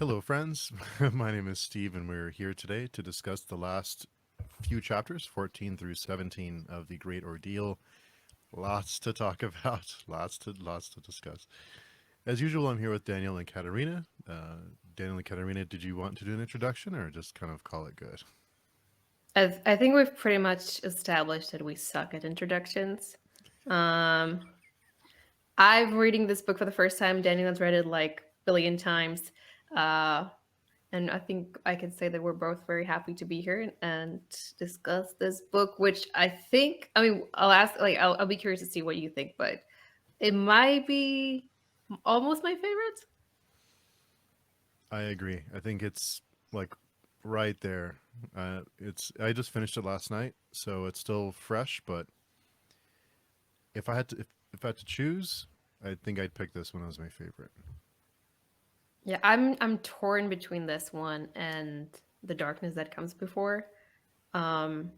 Hello, friends. My name is Steve, and we're here today to discuss the last few chapters, 14 through 17, of the Great Ordeal. Lots to talk about, lots to discuss. As usual, I'm here with Daniel and Katerina. Daniel and Katerina, did you want to do an introduction or just kind of call it good? I think we've pretty much established that we suck at introductions. Um, I'm reading this book for the first time. Daniel has read it like a billion times. Uh, and I think I can say that we're both very happy to be here and discuss this book, which I'll ask, I'll be curious to see what you think, but it might be almost my favorite. I agree. I think it's like right there. I just finished it last night, so it's still fresh. But if I had to choose, I think I'd pick this one as my favorite. Yeah, I'm torn between this one and The Darkness That Comes Before. Um,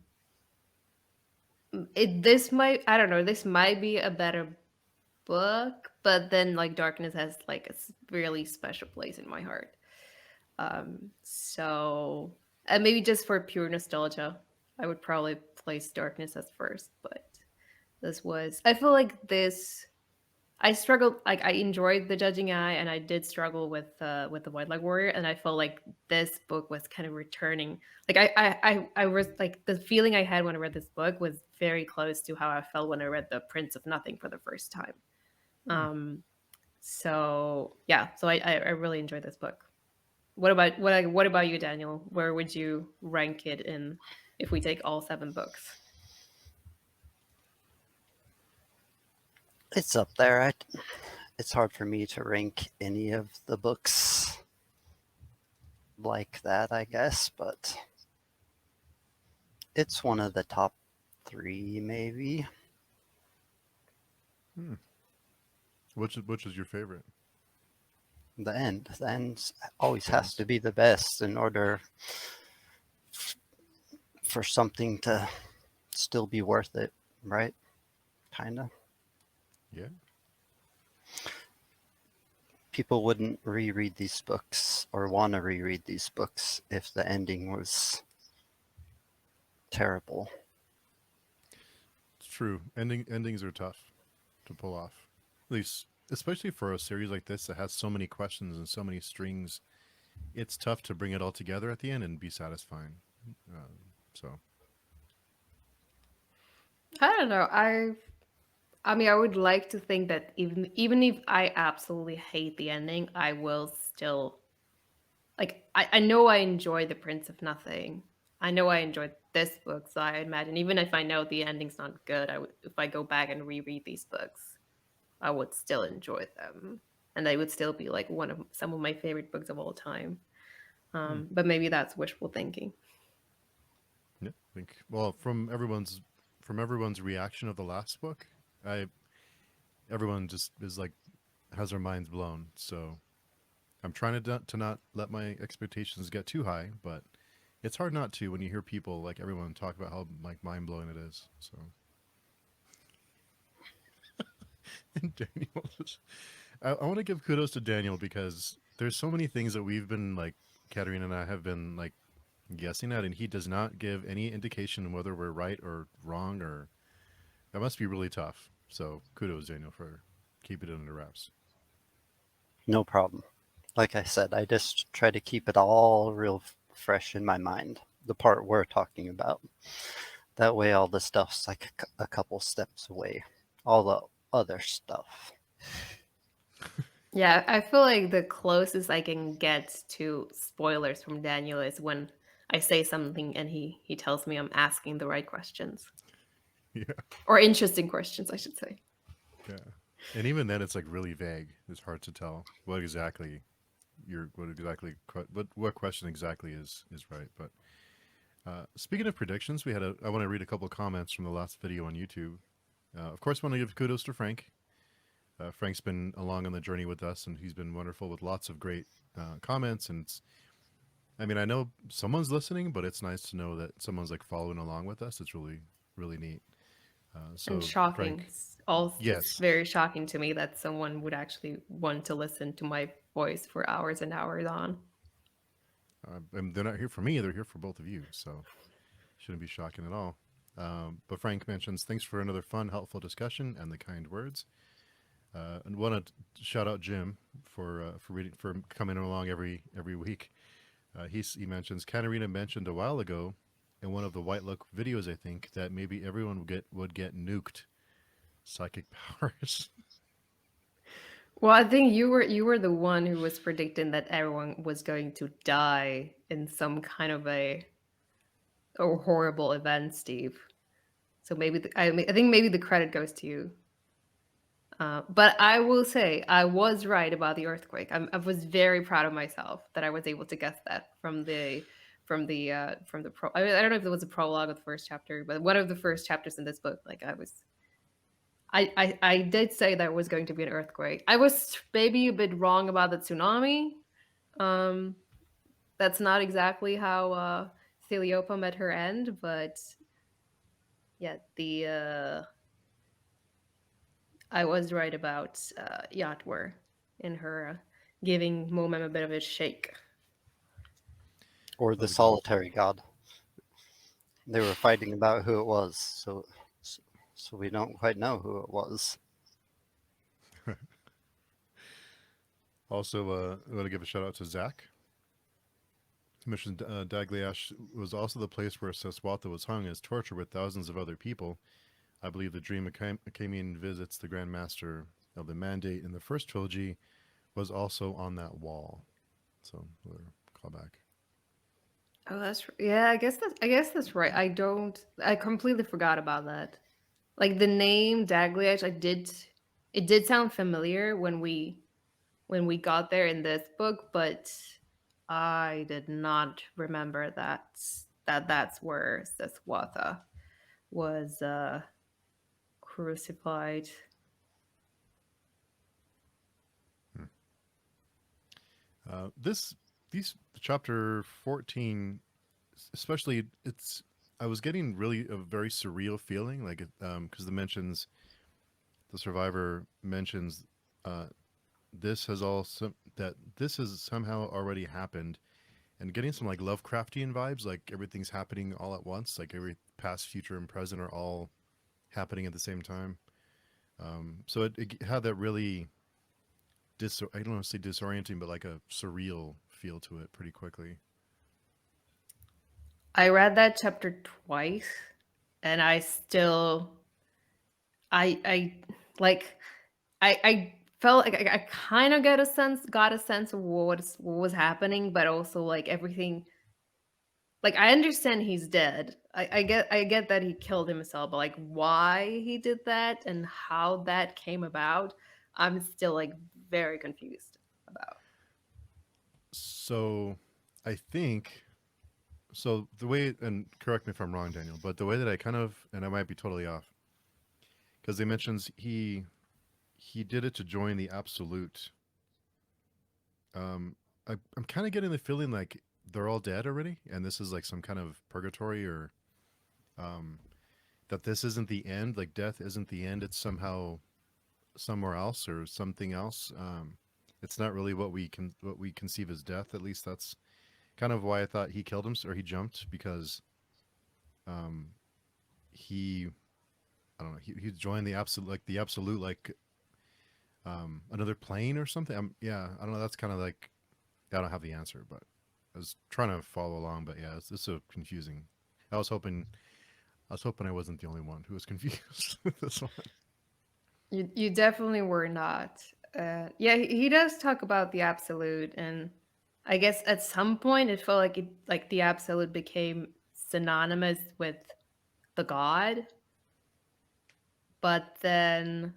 this might, I don't know, this might be a better book, but then like Darkness has like a really special place in my heart. So and maybe just for pure nostalgia, I would probably place Darkness as first, but this was, I feel like this, I struggled, like I enjoyed The Judging Eye, and I did struggle with The White Light Warrior, and I felt like this book was kind of returning. Like I was like, the feeling I had when I read this book was very close to how I felt when I read The Prince of Nothing for the first time. Hmm. Um, so yeah, so I really enjoyed this book. What about you, Daniel? Where would you rank it in if we take all seven books? It's up there. It's hard for me to rank any of the books like that, I guess, but it's one of the top three, maybe. Hmm. Which is your favorite? The end always has Ends. to be the best in order for something to still be worth it, right? Kind of. Yeah. People wouldn't reread these books or want to reread these books if the ending was terrible. It's true. Endings are tough to pull off. At least, especially for a series like this that has so many questions and so many strings, it's tough to bring it all together at the end and be satisfying. So, I don't know. I mean, I would like to think that even if I absolutely hate the ending, I will still like. I know I enjoy The Prince of Nothing. I know I enjoyed this book, so I imagine even if I know the ending's not good, I would, if I go back and reread these books, I would still enjoy them, and they would still be like one of some of my favorite books of all time. hmm. But maybe that's wishful thinking. Yeah. I think well from everyone's reaction of the last book, I everyone just is like has their minds blown. So I'm trying to not let my expectations get too high, but it's hard not to when you hear people like everyone talk about how like mind blowing it is. So and Daniel, I want to give kudos to Daniel because there's so many things that we've been like Katerina and I have been like guessing at, and he does not give any indication whether we're right or wrong, or that must be really tough. So kudos, Daniel, for keeping it under wraps. No problem. Like I said, I just try to keep it all real fresh in my mind, the part we're talking about. That way, all the stuff's like a couple steps away. All the other stuff. Yeah, I feel like the closest I can get to spoilers from Daniel is when I say something and he tells me I'm asking the right questions, Yeah, or interesting questions, I should say. yeah. And even then, it's like really vague. It's hard to tell what question exactly is right. But speaking of predictions, I want to read a couple of comments from the last video on YouTube. Of course, I want to give kudos to Frank. Frank's been along on the journey with us, and he's been wonderful with lots of great comments. And I mean, I know someone's listening, but it's nice to know that someone's like following along with us. It's really neat. And So shocking. Frank, It's yes, very shocking to me that someone would actually want to listen to my voice for hours and hours on. And they're not here for me; they're here for both of you. So shouldn't be shocking at all. But Frank mentions, thanks for another fun, helpful discussion and the kind words. And want to shout out Jim for reading, for coming along every week. He mentions Katerina mentioned a while ago in one of the White Look videos, I think, that maybe everyone would get nuked. Psychic powers. Well, I think you were the one who was predicting that everyone was going to die in some kind of a horrible event, Steve. So maybe I think maybe the credit goes to you. But I will say I was right about the earthquake. I was very proud of myself that I was able to guess that from the pro. I don't know if it was a prologue of the first chapter, but one of the first chapters in this book. Like I did say there was going to be an earthquake. I was maybe a bit wrong about the tsunami. Um, that's not exactly how Theliopa met her end, but yeah, I was right about Yatwer in her giving Momem a bit of a shake. Or the solitary god. They were fighting about who it was, so we don't quite know who it was. Also, I want to give a shout out to Zach. He mentioned Dagliash was also the place where Seswatha was hung as torture with thousands of other people. I believe the dream Akamian visits the Grand Master of the Mandate in the first trilogy was also on that wall. So, another callback. Oh, yeah. I guess that's right. I completely forgot about that. Like the name Dagliach, it did sound familiar when we got there in this book, but I did not remember that's where Seswatha was crucified. These chapter 14, especially, I was getting really a very surreal feeling, like because the survivor mentions this has somehow already happened, and getting some like Lovecraftian vibes, like everything's happening all at once, like every past, future, and present are all happening at the same time. So it had that really I don't want to say disorienting, but like a surreal feel to it pretty quickly. I read that chapter twice, and I still, I like, I felt like I kind of got a sense of what was happening, but also like everything. Like I understand he's dead. I get that he killed himself, but like why he did that and how that came about, I'm still like very confused about. So I think so the way, and correct me if I'm wrong, Daniel, but the way that I kind of, and I might be totally off, because they mentions he did it to join the absolute. um I'm kind of getting the feeling like they're all dead already, and this is like some kind of purgatory, or um that this isn't the end, like death isn't the end, it's somehow somewhere else or something else. It's not really what we conceive as death. At least that's kind of why I thought he killed him, or he jumped, because um he I don't know, he joined the absolute, like the absolute, like another plane or something. Yeah, I don't know, that's kind of like, I don't have the answer, but I was trying to follow along. But yeah, it's so confusing. I was hoping I wasn't the only one who was confused with this one. You definitely were not. Yeah, he does talk about the absolute, and I guess at some point it felt like the absolute became synonymous with the god. But then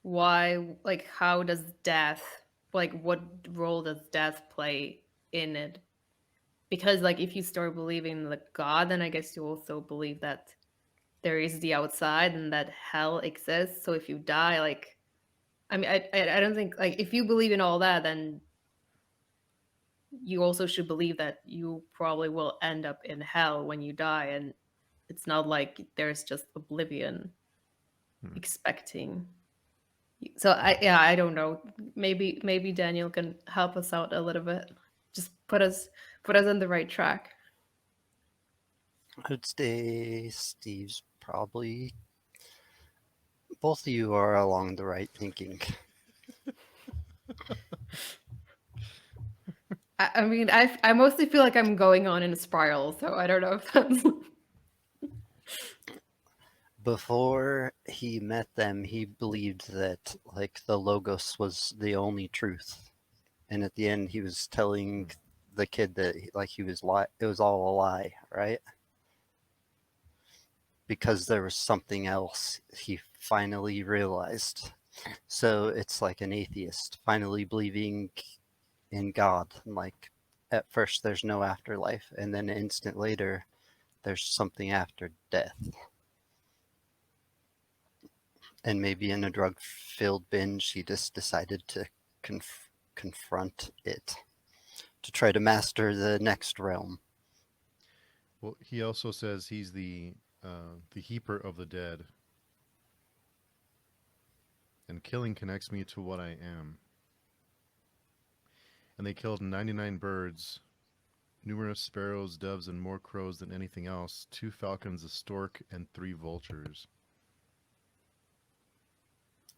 why, like how does death, like what role does death play in it? Because like if you start believing in the god, then I guess you also believe that there is the outside and that hell exists. So if you die, like I mean, I don't think, like if you believe in all that, then you also should believe that you probably will end up in hell when you die, and it's not like there's just oblivion expecting. So I don't know. Maybe Daniel can help us out a little bit. just put us on the right track. I'd say Steve's probably. Both of you are along the right thinking. I mean, I mostly feel like I'm going on in a spiral, so I don't know if that's. Before he met them, he believed that like the Logos was the only truth, and at the end, he was telling the kid that like he was it was all a lie, right? Because there was something else he finally realized. So it's like an atheist finally believing in God. Like at first, there's no afterlife, and then an instant later, there's something after death. And maybe in a drug-filled binge, he just decided to confront it to try to master the next realm. Well, he also says he's the heaper of the dead, and killing connects me to what I am. And they killed 99 birds, numerous sparrows, doves, and more crows than anything else, 2 falcons, a stork, and 3 vultures.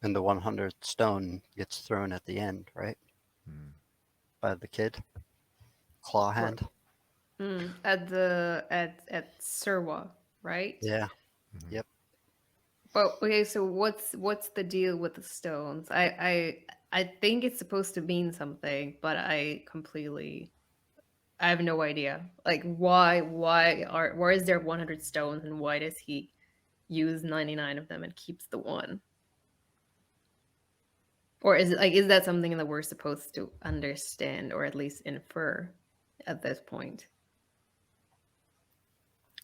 And the 100th stone gets thrown at the end, right? By the kid. Claw hand. At Surwa, right? Yeah. Yep. Well, okay, so what's the deal with the stones? I think it's supposed to mean something, but I have no idea. Like why is there 100 stones and why does he use 99 of them and keeps the one? Or is that something that we're supposed to understand or at least infer at this point?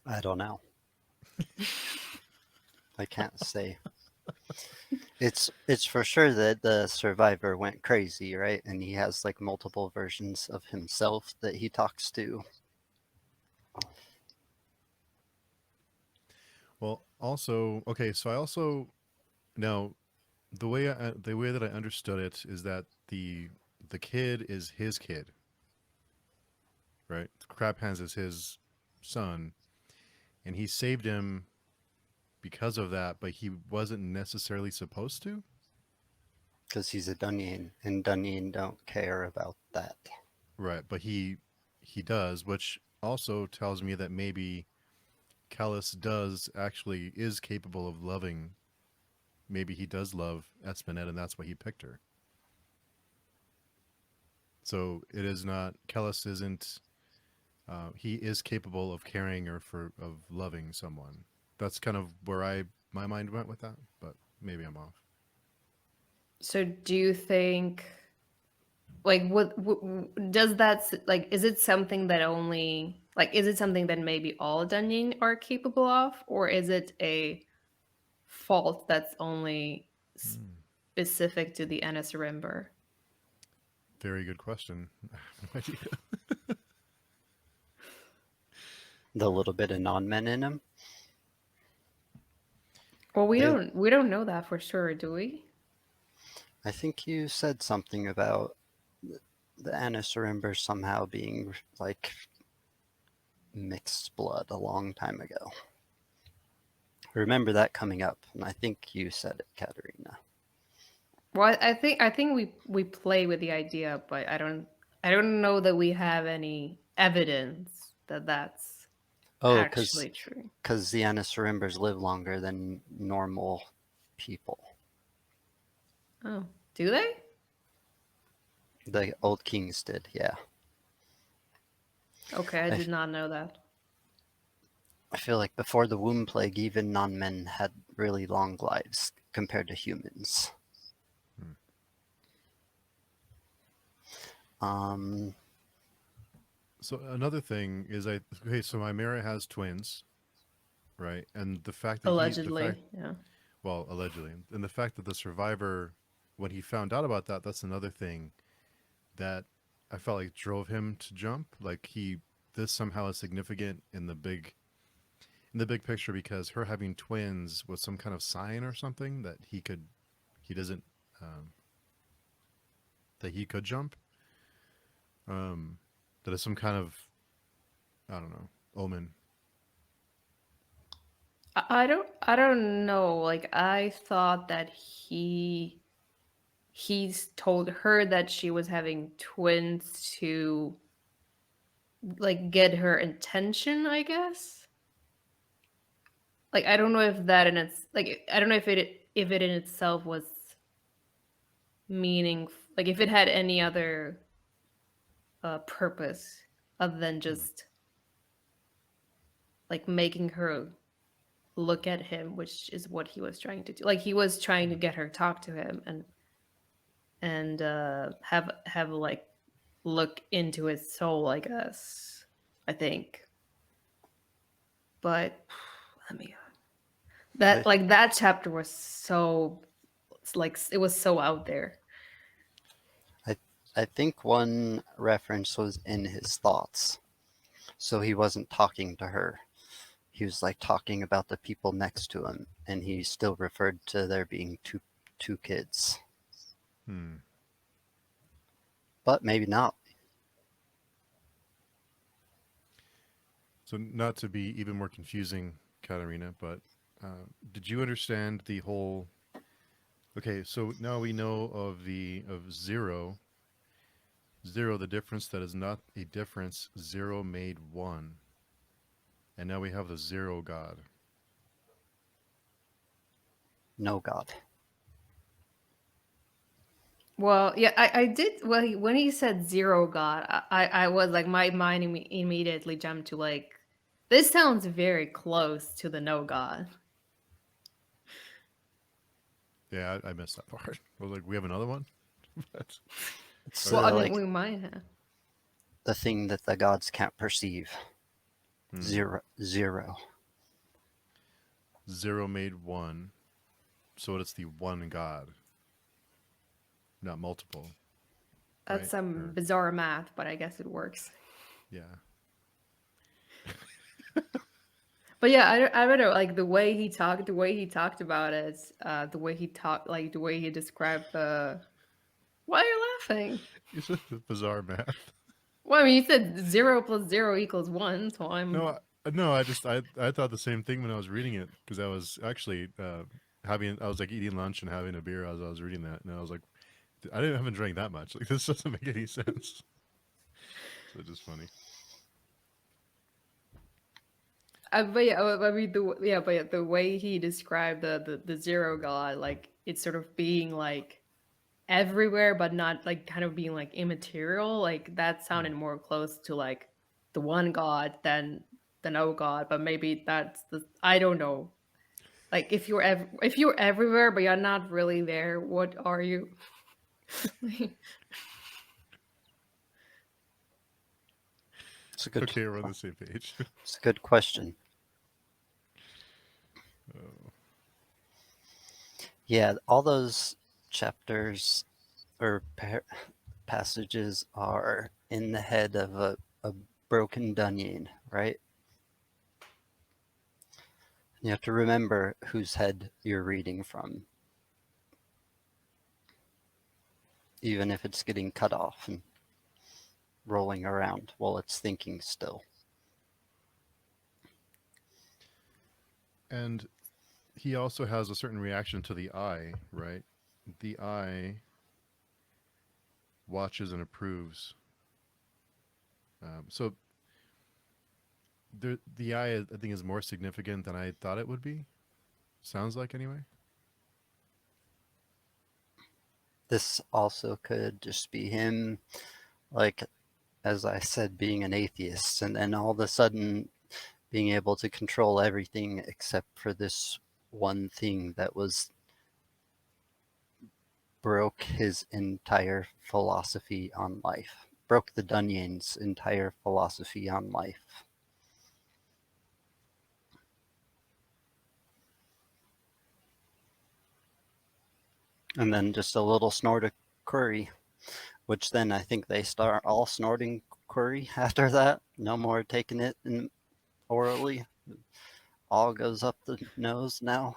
I don't know. I can't say. It's for sure that the survivor went crazy, right? And he has like multiple versions of himself that he talks to. Well, also, okay, so I also now the way that I understood it is that the kid is his kid, right? Crab Hands is his son, and he saved him because of that, but he wasn't necessarily supposed to. Because he's a Dunyan, and Dunyan don't care about that. Right, but he does, which also tells me that maybe Callus is capable of loving. Maybe he does love Espinette, and that's why he picked her. So it is not Callus isn't. He is capable of caring or of loving someone. That's kind of where my mind went with that, but maybe I'm off. So do you think like what does that like is it something that only like is it something that maybe all Dunyan are capable of, or is it a fault that's only specific to the Anasarimber? Very good question. I have no idea. The little bit of non-men in him. Well, we don't know that for sure, do we? I think you said something about the Anasarimber somehow being like mixed blood a long time ago. I remember that coming up, and I think you said it, Katerina. Well, I think we play with the idea, but I don't know that we have any evidence that that's Oh, actually true. because the Anasarimbers live longer than normal people. Oh, do they? The old kings did, yeah. Okay, I did not know that. I feel like before the womb plague, even non-men had really long lives compared to humans. So another thing is so my Mara has twins, right? And the fact that Allegedly, yeah. well, allegedly, and the fact that the survivor, when he found out about that, that's another thing that I felt like drove him to jump. Like this somehow is significant in the big picture because her having twins was some kind of sign or something that he doesn't, that he could jump. That is some kind of, I don't know, omen. I don't know. Like I thought that he's told her that she was having twins to like get her attention, I guess. Like I don't know if that in its like I don't know if it in itself was meaning like if it had any other purpose other than just like making her look at him, which is what he was trying to do. Like he was trying to get her to talk to him and have like look into his soul, I guess. I think. But let me that I, like that chapter was so it's like it was so out there. I think one reference was in his thoughts. So he wasn't talking to her. He was like talking about the people next to him, and he still referred to there being two kids. But maybe not. So not to be even more confusing, Katerina, but did you understand the whole? Okay, so now we know of zero. Zero, the difference that is not a difference. Zero made one, and now we have the zero God. No God. Well, yeah, I did. Well, when he said zero God, I was like, my mind immediately jumped to like, this sounds very close to the no God. Yeah, I missed that part. I was like, we have another one. It's Well, I mean, like we might have. the thing that the gods can't perceive. Hmm. Zero. Zero made one, so it's the one God, not multiple. That's Right? some bizarre math, but I guess it works. Yeah. But yeah, I don't know, like the way he talked about it, the way he talked, like the way he described the. Why are you laughing? You said bizarre math. Well, I mean, you said 0 + 0 = 1, so I'm. No, no. I thought the same thing when I was reading it because I was actually I was like eating lunch and having a beer as I was reading that, and I was like, I haven't drank that much. Like this doesn't make any sense. So it's just funny. But yeah, I mean, but yeah, the way he described the zero God, like it's sort of being like everywhere, but not like kind of being like immaterial. Like that sounded more close to like the one God than the no God. But maybe that's the I don't know. Like if you're everywhere, but you're not really there, what are you? It's a good. Okay, we're on the same page. It's a good question. Oh. Yeah, all those chapters or passages are in the head of a broken Dunyan, right? You have to remember whose head you're reading from, even if it's getting cut off and rolling around while it's thinking still. And he also has a certain reaction to the eye, right? The eye watches and approves. So the eye, I think, is more significant than I thought it would be. Sounds like, anyway. This also could just be him, like, as I said, being an atheist, and then all of a sudden being able to control everything except for this one thing that broke his entire philosophy on life, broke the Dunyan's entire philosophy on life. And then just a little snort of curry, which then I think they start all snorting curry after that. No more taking it in orally. All goes up the nose now.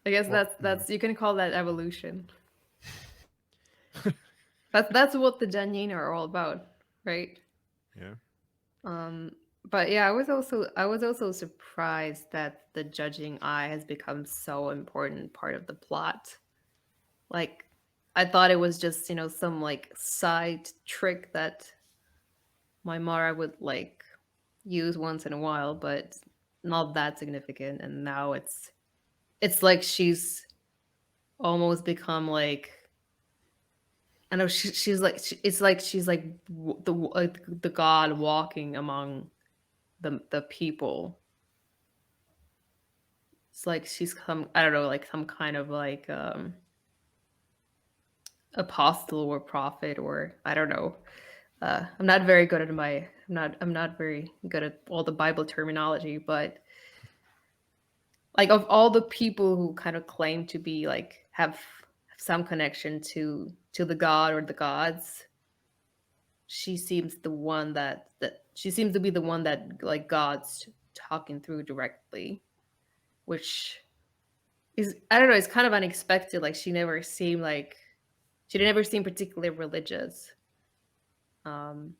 I guess Well, that's you can call that evolution. That's what the Janine are all about, right? Yeah. But yeah, I was also surprised that the judging eye has become so important part of the plot. Like, I thought it was just, some like side trick that my Mara would like use once in a while, but not that significant. And now it's like she's almost become like, I know she's like it's like she's like the god walking among the people. It's like she's come, I don't know, like some kind of like apostle or prophet, or I don't know. I'm not very good at I'm not very good at all the Bible terminology, but like of all the people who kind of claim to be like have some connection to the god or the gods, she seems the one that she seems to be the one that like God's talking through directly, which is, I don't know, it's kind of unexpected. Like she never seemed particularly religious. Um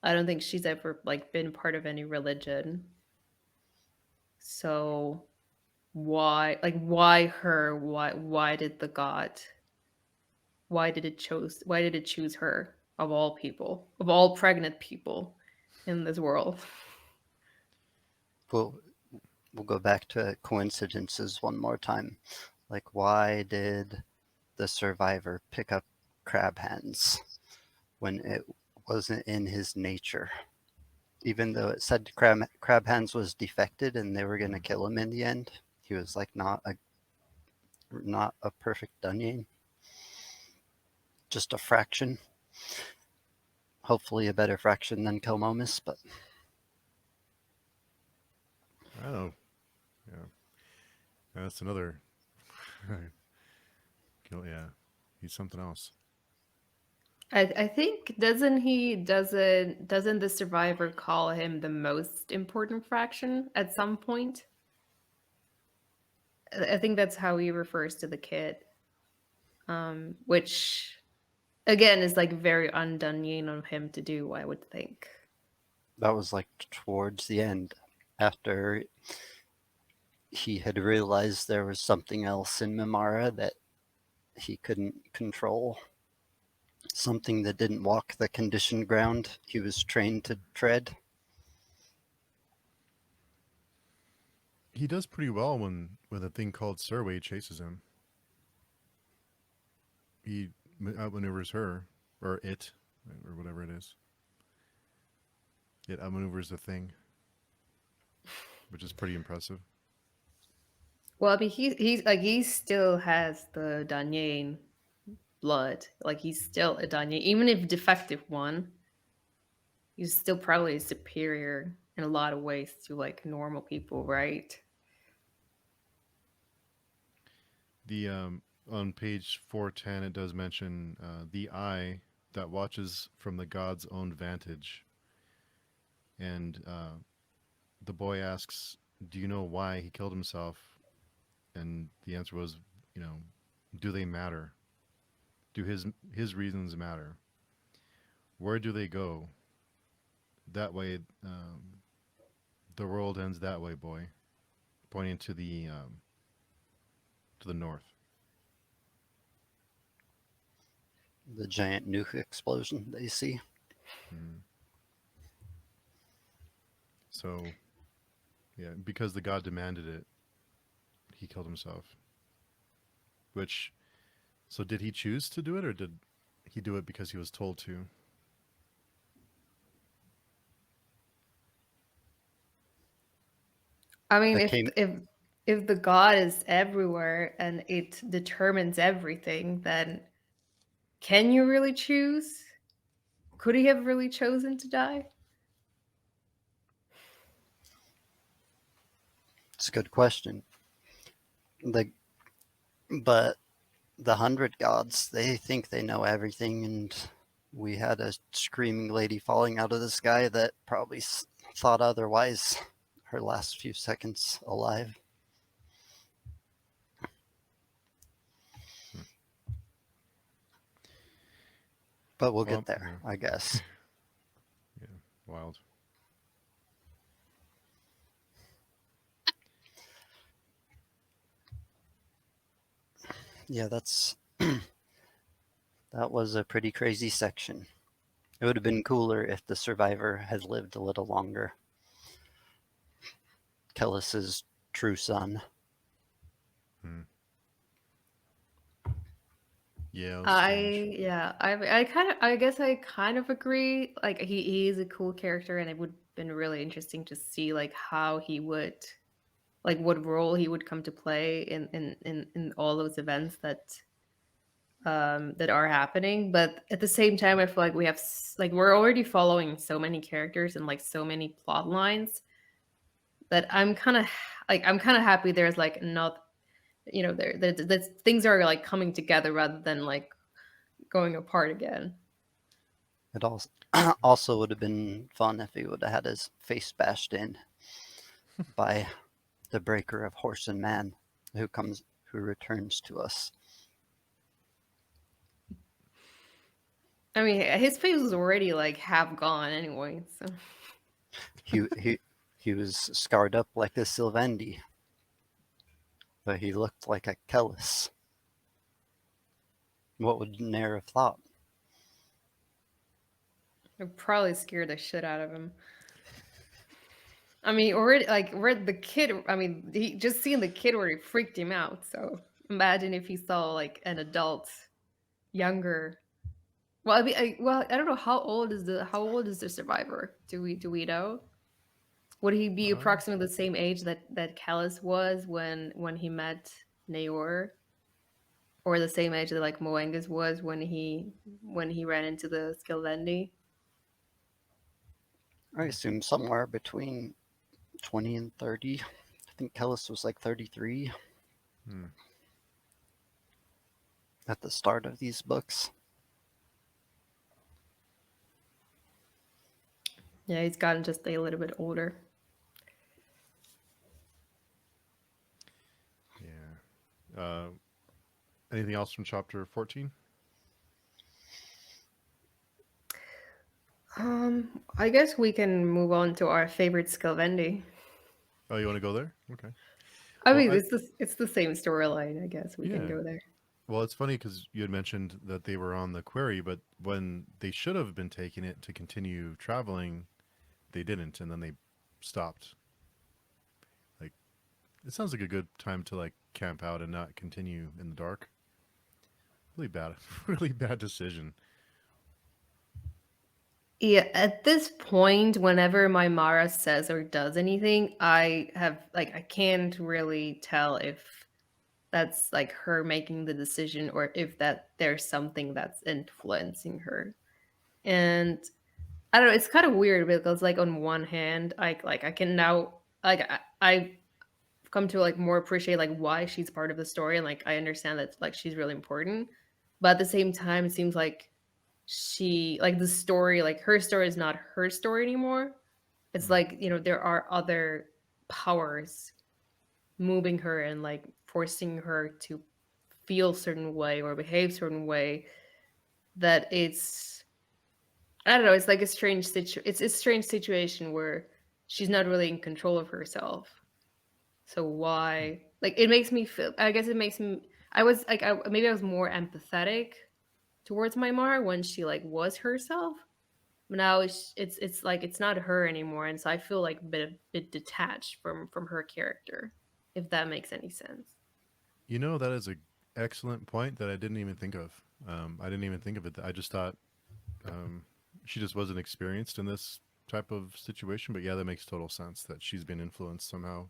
I don't think she's ever like been part of any religion. So why her? Why did the god? Why did it choose her of all people, of all pregnant people in this world? We'll we'll go back to coincidences one more time. Like, why did the survivor pick up crab hands when it wasn't in his nature? Even though it said crab hands was defected and they were going to kill him in the end, he was like not a perfect Dunyan, just a fraction. Hopefully, a better fraction than Kilmomus, but I don't know. Yeah. That's another. Yeah. He's something else. I think doesn't the survivor call him the most important fraction at some point? I think that's how he refers to the kid, which again is like very undone of him to do, I would think. that was like towards the end after he had realized there was something else in Mimara that he couldn't control, something that didn't walk the conditioned ground he was trained to tread. He does pretty well when a thing called Survey chases him. He outmaneuvers her, or it, or whatever it is. It outmaneuvers the thing, which is pretty impressive. Well, I mean, he still has the Danye blood. Like he's still a Danye, even if defective one. He's still probably superior in a lot of ways to like normal people, right? The On page 410, it does mention the eye that watches from the god's own vantage, and the boy asks, "Do you know why he killed himself?" And the answer was, you know, do they matter? Do his reasons matter? Where do they go? That way, the world ends that way, boy. Pointing to the north. The giant nuke explosion they see. Mm. So, yeah, because the god demanded it, he killed himself. Which, so did he choose to do it, or did he do it because he was told to? I mean, That if came if if the god is everywhere and it determines everything, then can you really choose? Could he have really chosen to die? It's a good question. The but the 100 gods, they think they know everything, and we had a screaming lady falling out of the sky that probably thought otherwise her last few seconds alive. Hmm. But we'll Well, get there, yeah. I guess. Wild. Yeah, that was a pretty crazy section. It would have been cooler if the survivor had lived a little longer. Kellis's true son. Hmm. Yeah, it was strange. I guess I kind of agree. Like he is a cool character, and it would have been really interesting to see like how he would, like what role he would come to play in all those events that are happening. But at the same time, I feel like like we're already following so many characters and like so many plot lines that I'm kind of happy there's like not, you know, there things are like coming together rather than like going apart again. It also also would have been fun if he would have had his face bashed in by the breaker of horse and man who returns to us. I mean, his face was already like half gone anyway. So He he he was scarred up like a Sylvandi, but he looked like a Kellis. What would Nair have thought? it probably scared the shit out of him. I mean, already like where the kid. I mean, he just seeing the kid already freaked him out. So imagine if he saw like an adult, younger. Well, I mean, I don't know how old is the survivor? Do we know? Would he be Uh, approximately the same age that Callus was when he met Naor, or the same age that like Moengus was when he ran into the Skilvendi? I assume somewhere between 20 and 30. I think Kellis was like 33 hmm. at the start of these books. Yeah, he's gotten just a little bit older. Yeah. Anything else from chapter 14? I guess we can move on to our favorite Skilvendi. Oh, you want to go there? Okay. I Well, mean, it's the same storyline. I guess we can yeah. go there. Well, it's funny because you had mentioned that they were on the quarry, but when they should have been taking it to continue traveling, they didn't, and then they stopped. Like, it sounds like a good time to like camp out and not continue in the dark. Really bad, really bad decision. Yeah, at this point, whenever my Mara says or does anything, I can't really tell if that's like her making the decision or if that there's something that's influencing her. And I don't know, it's kind of weird because like on one hand, I can now I've come to like more appreciate like why she's part of the story, and like I understand that like she's really important. But at the same time, it seems like she like the story, like her story is not her story anymore. It's Hmm. like, you know, there are other powers moving her and like forcing her to feel certain way or behave certain way, that it's, I don't know, it's like a it's a strange situation where she's not really in control of herself. So why, like it makes me feel, I guess it makes me, I was like maybe I was more empathetic towards my Mar when she like was herself. But now it's like it's not her anymore, and so I feel like a bit detached from her character, if that makes any sense. You know, that is a excellent point that I didn't even think of. I didn't even think of it. I just thought um, she just wasn't experienced in this type of situation. But yeah, that makes total sense that she's been influenced somehow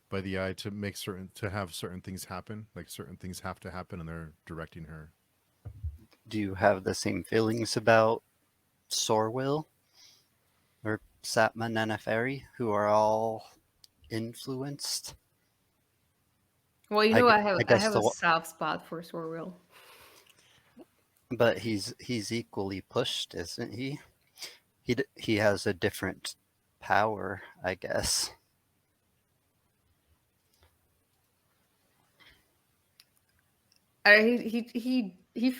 by the eye to make certain to have certain things happen. Like certain things have to happen, and they're directing her. Do you have the same feelings about Sorwil or Satma Nanaferi, who are all influenced? Well, you know, I I guess have a soft spot for Sorwil. but he's equally pushed, isn't he? He has a different power, I guess.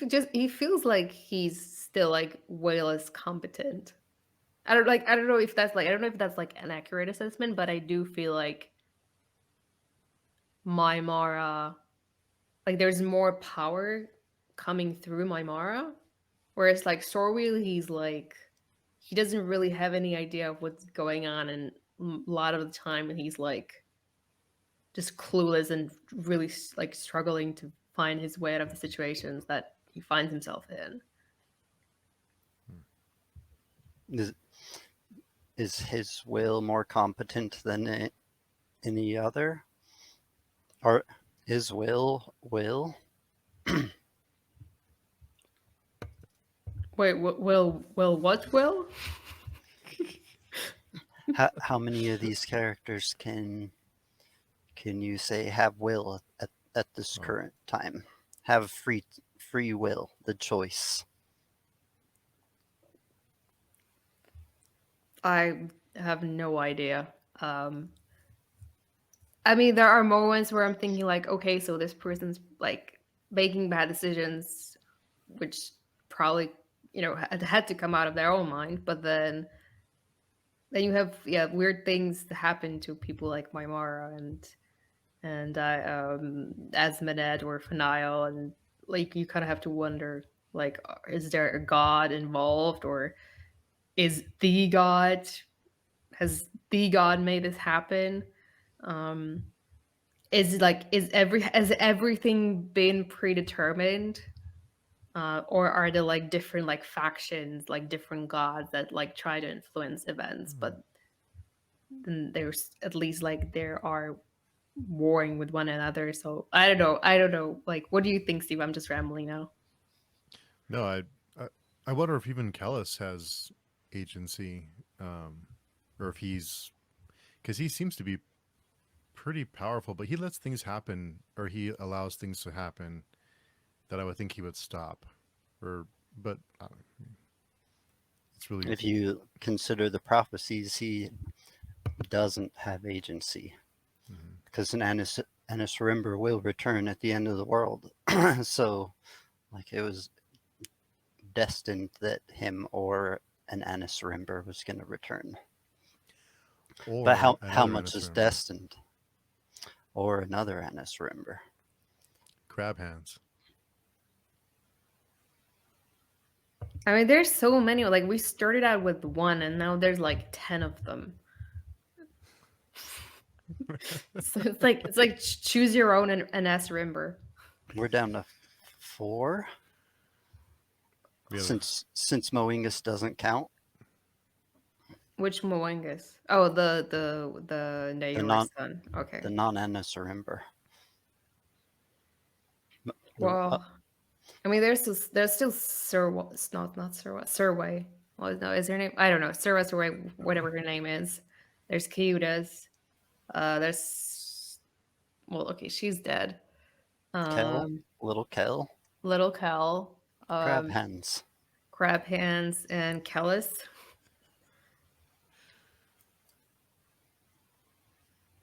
Just he feels like he's still like way less competent I don't know if that's like an accurate assessment, but I do feel like Maimara, like there's more power coming through Maimara, whereas like Sorwheel, he's like he doesn't really have any idea of what's going on, and a lot of the time he's like just clueless and really like struggling to find his way out of the situations that he finds himself in. Is his will more competent than any other? Or is will? Wait, will what will? How many of these characters can you say have will at this current time? Have free will, the choice. I have no idea. I mean, there are moments where I'm thinking like, okay, so this person's like making bad decisions, which probably had to come out of their own mind. But then you have weird things that happen to people like Maimara and Asmoned or Fanile, and like you kind of have to wonder like, is there a god involved, or is the god has the god made this happen? Has everything been predetermined, or are there like different like factions, like different gods that like try to influence events, but then there's at least like there are warring with one another. So I don't know. Like, what do you think, Steve? I'm just rambling now. No, I wonder if even Kellis has agency, or if he's because he seems to be pretty powerful, but he lets things happen, or he allows things to happen that I would think he would stop, but it's really If you consider the prophecies, he doesn't have agency because an Anasarimber will return at the end of the world. So, like, it was destined that him or an Anasarimber was going to return. or But how another much is Anasarimber. destined? Or another Anasarimber? Crab hands. I mean, there's so many. Like, we started out with one, and now there's like 10 of them. So it's like choose your own and Anasarimber. We're down to 4 We have since Moingus doesn't count. Which Moengus? Oh, the Nayor's son. Okay. The non-Anasarimber. Well, I mean, there's still Sir, not Surway. Well, no, is her name? I don't know. Surway, whatever her name is. There's Kyuda's. There's okay, she's dead. Kel, little Kel, Little Kel, Crab Hands, Crab Hands, and Kellis.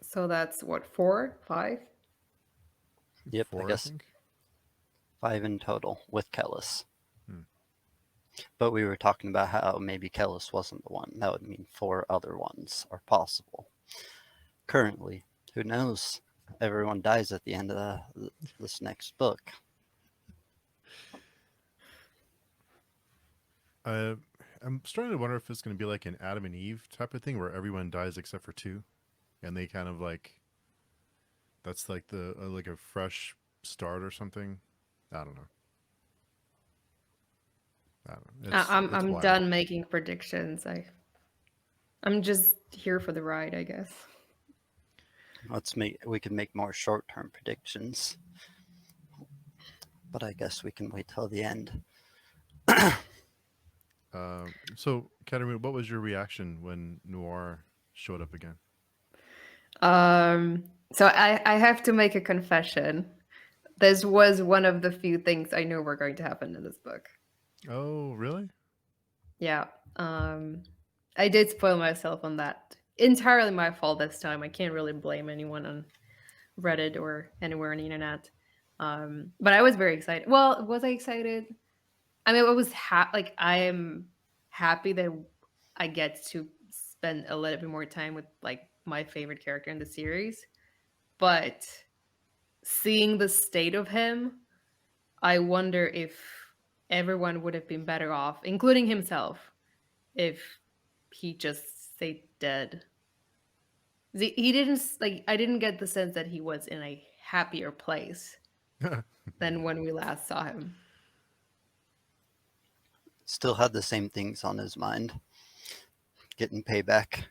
So that's what, 4, 5? Yep, 4, I guess think. 5 in total with Kellis. But we were talking about how maybe Kellis wasn't the one. That would mean 4 other ones are possible. Currently, who knows? Everyone dies at the end of this next book. I'm starting to wonder if it's going to be like an Adam and Eve type of thing where everyone dies except for 2, and they kind of like that's like the like a fresh start or something. I don't know. I'm wild. done making predictions. I'm just here for the ride, I guess. We can make more short-term predictions, but I guess we can wait till the end. So, Katerina, what was your reaction when Noir showed up again? So I have to make a confession. This was one of the few things I knew were going to happen in this book. Oh, really? Yeah. I did spoil myself on that. Entirely my fault this time. I can't really blame anyone on Reddit or anywhere on the internet. But I was very excited. Well, was I excited? I mean, I was I am happy that I get to spend a little bit more time with like my favorite character in the series. But seeing the state of him, I wonder if everyone would have been better off, including himself, if he just stayed dead. He didn't like. I didn't get the sense that he was in a happier place than when we last saw him. Still had the same things on his mind, getting payback.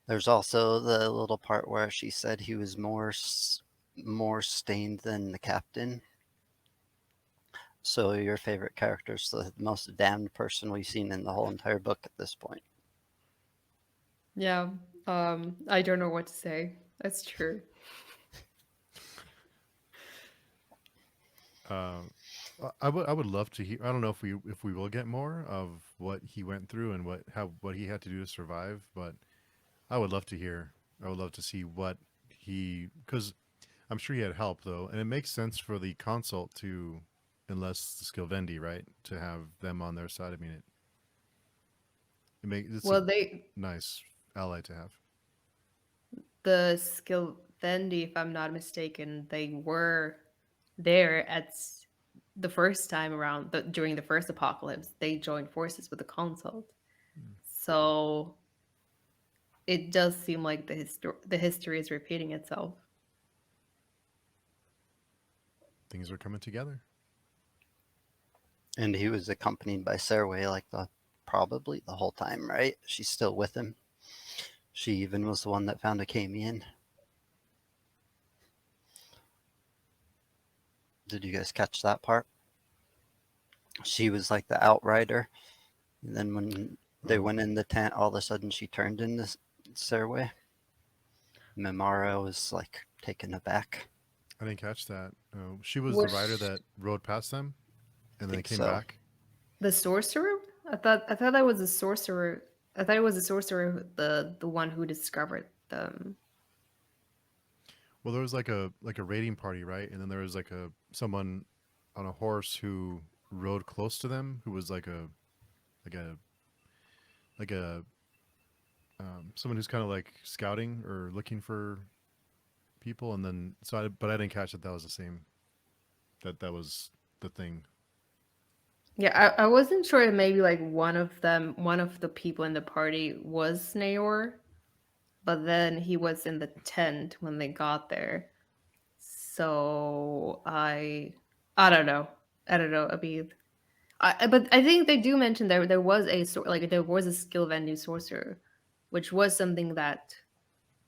There's also the little part where she said he was more stained than the captain. So your favorite character is the most damned person we've seen in the whole entire book at this point. Yeah. I don't know what to say. That's true. I would love to hear. I don't know if we will get more of what he went through and what he had to do to survive, but I would love to hear. I would love to see what he, because I'm sure he had help though, and it makes sense for the consult to enlist the Skilvendi, right, to have them on their side. I mean, it's a Well, nice ally to have. the Skilvendi, if I'm not mistaken, they were there at the first time around during the first apocalypse. They joined forces with the consult. So it does seem like the history is repeating itself. Things are coming together. And he was accompanied by Serway like probably the whole time, right? She's still with him. She even was the one that found Acamian. Did you guys catch that part? She was like the outrider. And then when they went in the tent, all of a sudden she turned into Serway. Mimara was like taken aback. I didn't catch that. She was the Was rider that rode past them, and then Think came so. back. the sorcerer? I thought that was the sorcerer. I thought it was the sorcerer, the one who discovered them. Well, there was like a raiding party, right? And then there was like someone on a horse who rode close to them, who was like like a like a someone who's kind of like scouting or looking for people, and then but I didn't catch that was the same. That was the thing. Yeah, I wasn't sure if maybe like one of the people in the party was Naor, but then he was in the tent when they got there. So I don't know. I don't know, Abid. But I think they do mention there was there was a skill venue sorcerer, which was something that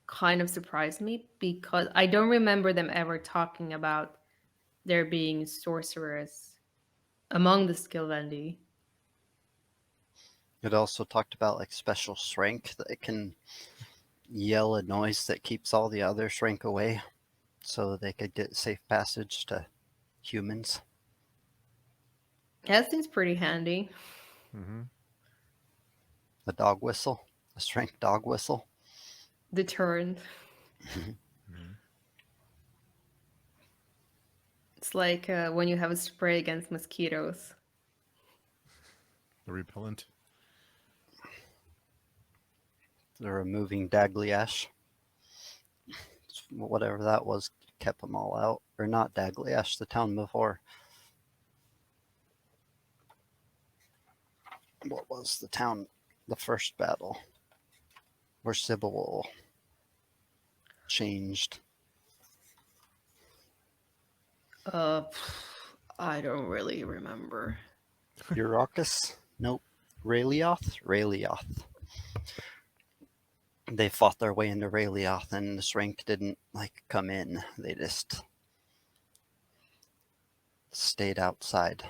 kind of surprised me because I don't remember them ever talking about there being sorcerers among the skill vendi. It also talked about like special strength that it can yell a noise that keeps all the other shrink away so they could get safe passage to humans. That seems pretty handy. Mm-hmm. A dog whistle, a strength dog whistle. Deterrent. Mm-hmm. It's like when you have a spray against mosquitoes. The repellent. The removing Dagliash. Whatever that was kept them all out. Or not Dagliash, the town before. What was the town? The first battle where Sybil changed. I don't really remember. Eurocus? Nope. Raelioth? Raelioth. They fought their way into Raelioth and the Shrink didn't like come in. They just stayed outside.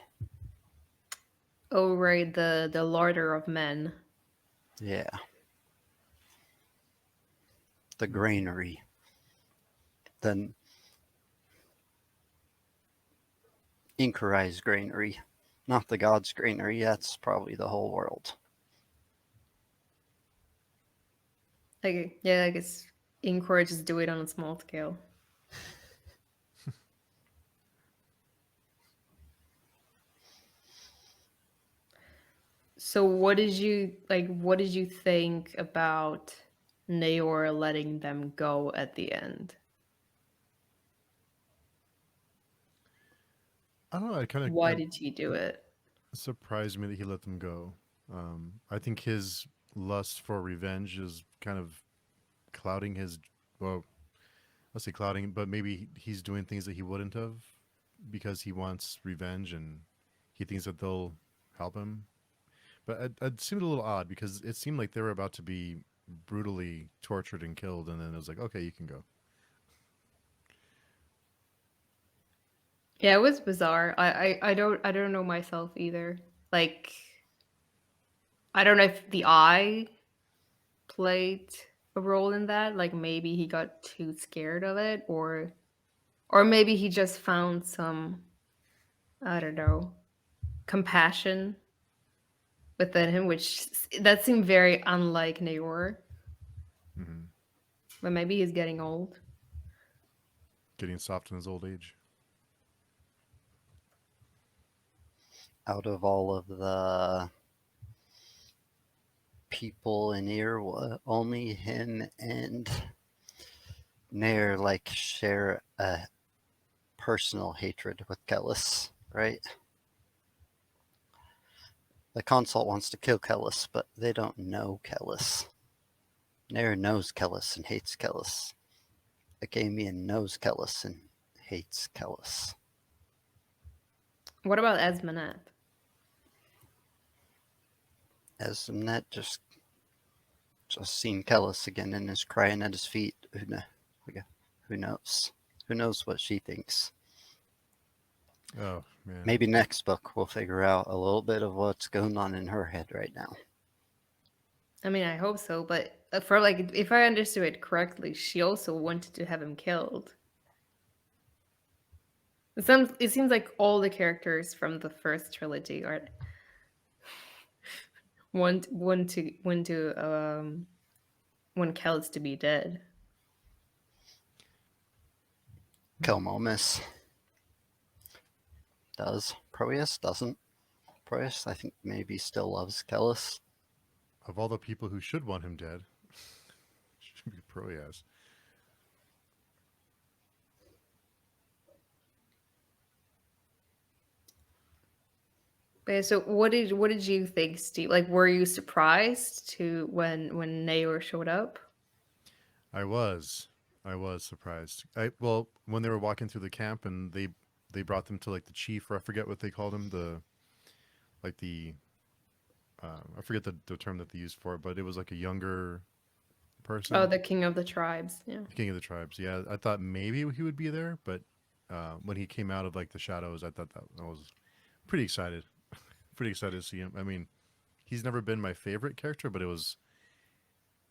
Oh right, the larder of men. Yeah. The granary. The Inkarai's granary. Not the god's granary, that's probably the whole world. Like yeah, I guess encourages do it on a small scale. So what did you like? What did you think about Naor letting them go at the end? I don't know. It kind Why of did he do it? surprised me that he let them go. I think his lust for revenge is kind of clouding his. Well, let's say clouding, but maybe he's doing things that he wouldn't have because he wants revenge and he thinks that they'll help him. But it seemed a little odd because it seemed like they were about to be brutally tortured and killed, and then it was like, okay, you can go. Yeah, it was bizarre. I don't know myself either. Like I don't know if the eye played a role in that. Like maybe he got too scared of it, or maybe he just found some, I don't know, compassion within him, which that seemed very unlike Naor. Hmm. But maybe he's getting old. Getting soft in his old age. Out of all of the people in here, only him and Nair like share a personal hatred with Kellis, right? The consult wants to kill Kellis, but they don't know Kellis. Nair knows Kellis and hates Kellis. Acamian knows Kellis and hates Kellis. What about Esmanet? Esmnet just seen Kellis again and is crying at his feet. Who knows? Who knows what she thinks? Oh man. Maybe next book we'll figure out a little bit of what's going on in her head right now. I mean, I hope so, but for like, if I understood it correctly, she also wanted to have him killed. It seems like all the characters from the first trilogy are want Kellis to be dead. Kelmomis does. Proeus doesn't. Proeus, I think, maybe still loves Kellis. Of all the people who should want him dead, should be Proeas. But so what did you think, Steve? Like, were you surprised to when Naor showed up? I was surprised. Well, when they were walking through the camp and they brought them to like the chief, or I forget what they called him, the like the I forget the term that they used for it, but it was like a younger person. Oh, the king of the tribes. Yeah. The king of the tribes. Yeah, I thought maybe he would be there, but when he came out of like the shadows, I thought that I was pretty excited. Pretty excited to see him. I mean, he's never been my favorite character, but it was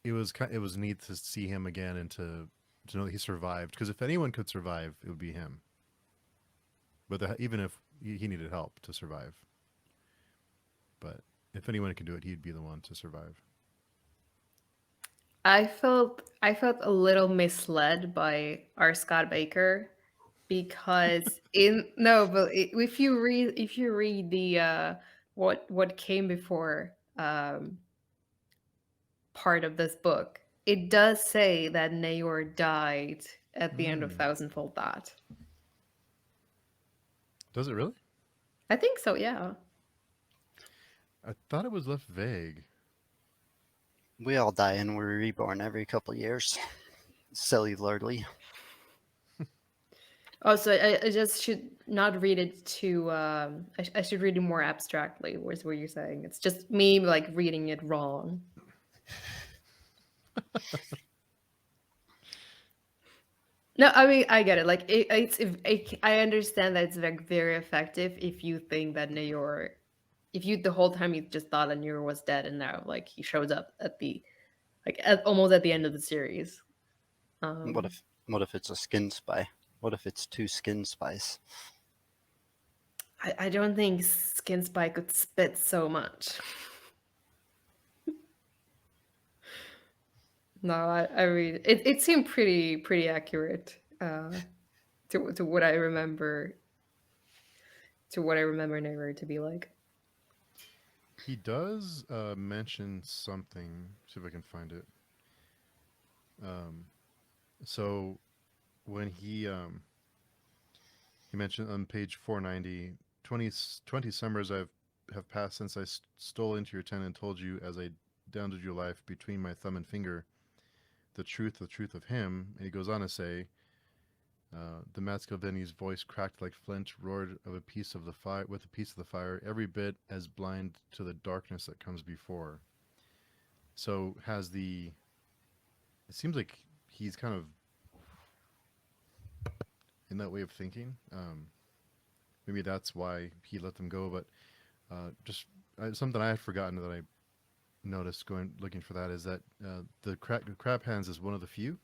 neat to see him again and to know that he survived. Because if anyone could survive, it would be him. But even if he needed help to survive, but if anyone could do it, he'd be the one to survive. I felt a little misled by our Scott Baker because if you read the what came before part of this book, it does say that Naor died at the end of Thousandfold Thought. Does it really? I think so, yeah. I thought it was left vague. We all die and we're reborn every couple years, cellularly. Also, I just should not read it too. I should read it more abstractly. Was what you're saying? It's just me like reading it wrong. No, I mean I get it. Like I understand that it's like very effective if you think that Nayor, if you the whole time you just thought that Nayor was dead, and now like he shows up at the almost at the end of the series. What if it's a skin spy? What if it's two skin spies? I don't think Skin Spy could spit so much. No, I read it. It seemed pretty accurate to what I remember. To what I remember Naver to be like. He does mention something. See if I can find it. So when he mentioned on page 490, 20 summers have passed since I stole into your tent and told you as I downed your life between my thumb and finger the truth of him. And he goes on to say, the Mascalvini's voice cracked like flint, roared of a piece of the fire with a piece of the fire, every bit as blind to the darkness that comes before. So has the it seems like he's kind of in that way of thinking. Maybe that's why he let them go. But just something I had forgotten that I noticed going looking for that is that the crab hands is one of the few.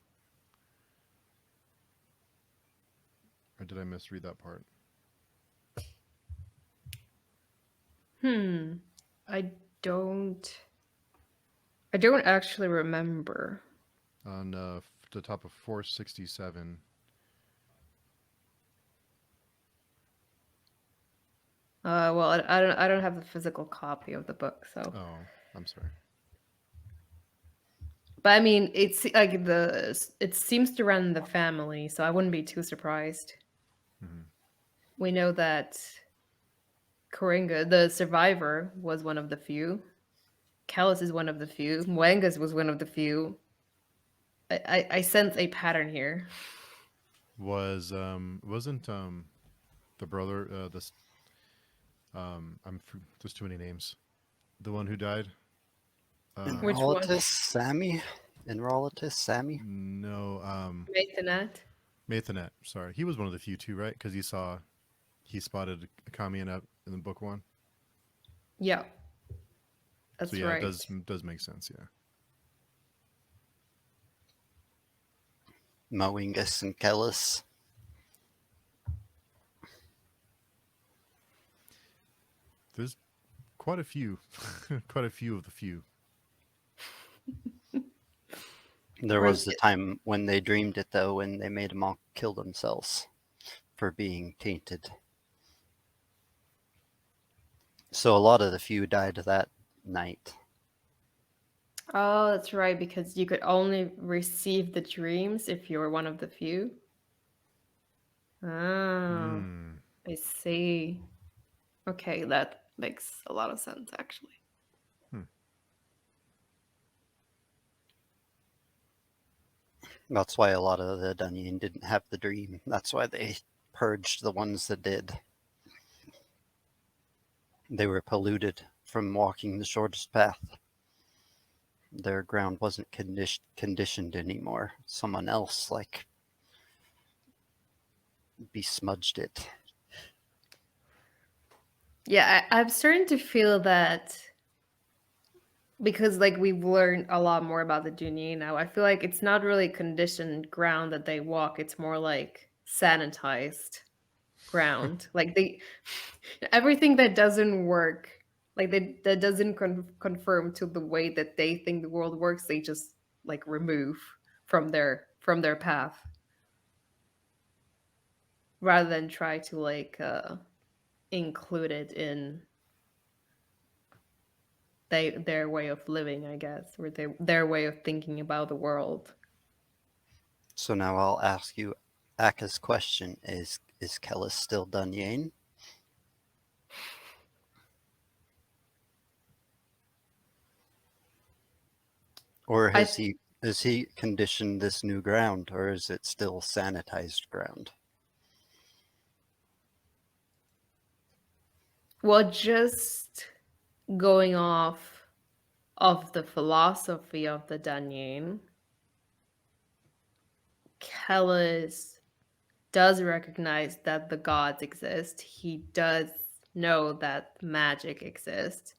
Or did I misread that part? I don't. I don't actually remember. On the top of 467. Well, I don't have the physical copy of the book, so. Oh, I'm sorry. But I mean, it's like it seems to run in the family, so I wouldn't be too surprised. Mm-hmm. We know that Coringa, the survivor, was one of the few. Callus is one of the few. Mwangas was one of the few. I sense a pattern here. Wasn't the brother this there's too many names. The one who died. Which one? Enrolatus Sammy? No, Maithanet. Mathanet. Sorry, he was one of the few too, right? Because he spotted Kami in the book one. Yeah, that's so yeah, right. it does make sense. Yeah. Moingus and Kellis. There's quite a few, quite a few of the few. There was the time when they dreamed it, though, when they made them all kill themselves for being tainted. So a lot of the few died that night. Oh, that's right, because you could only receive the dreams if you were one of the few. Oh, I see. Okay, that makes a lot of sense, actually. That's why a lot of the Dunyan didn't have the dream. That's why they purged the ones that did. They were polluted from walking the shortest path. Their ground wasn't conditioned anymore. Someone else, besmudged it. Yeah, I'm starting to feel that because we've learned a lot more about the Dunyi now. I feel like it's not really conditioned ground that they walk. It's more like sanitized ground. Everything that doesn't work, that doesn't conform to the way that they think the world works, they just remove from their path rather than try to include it in their way of living, I guess, or their way of thinking about the world. So now I'll ask you Aka's question. Is Kellis still Dunyan? Or has he conditioned this new ground, or is it still sanitized ground? Well, just going off of the philosophy of the Danyin, Kellis does recognize that the gods exist. He does know that magic exists.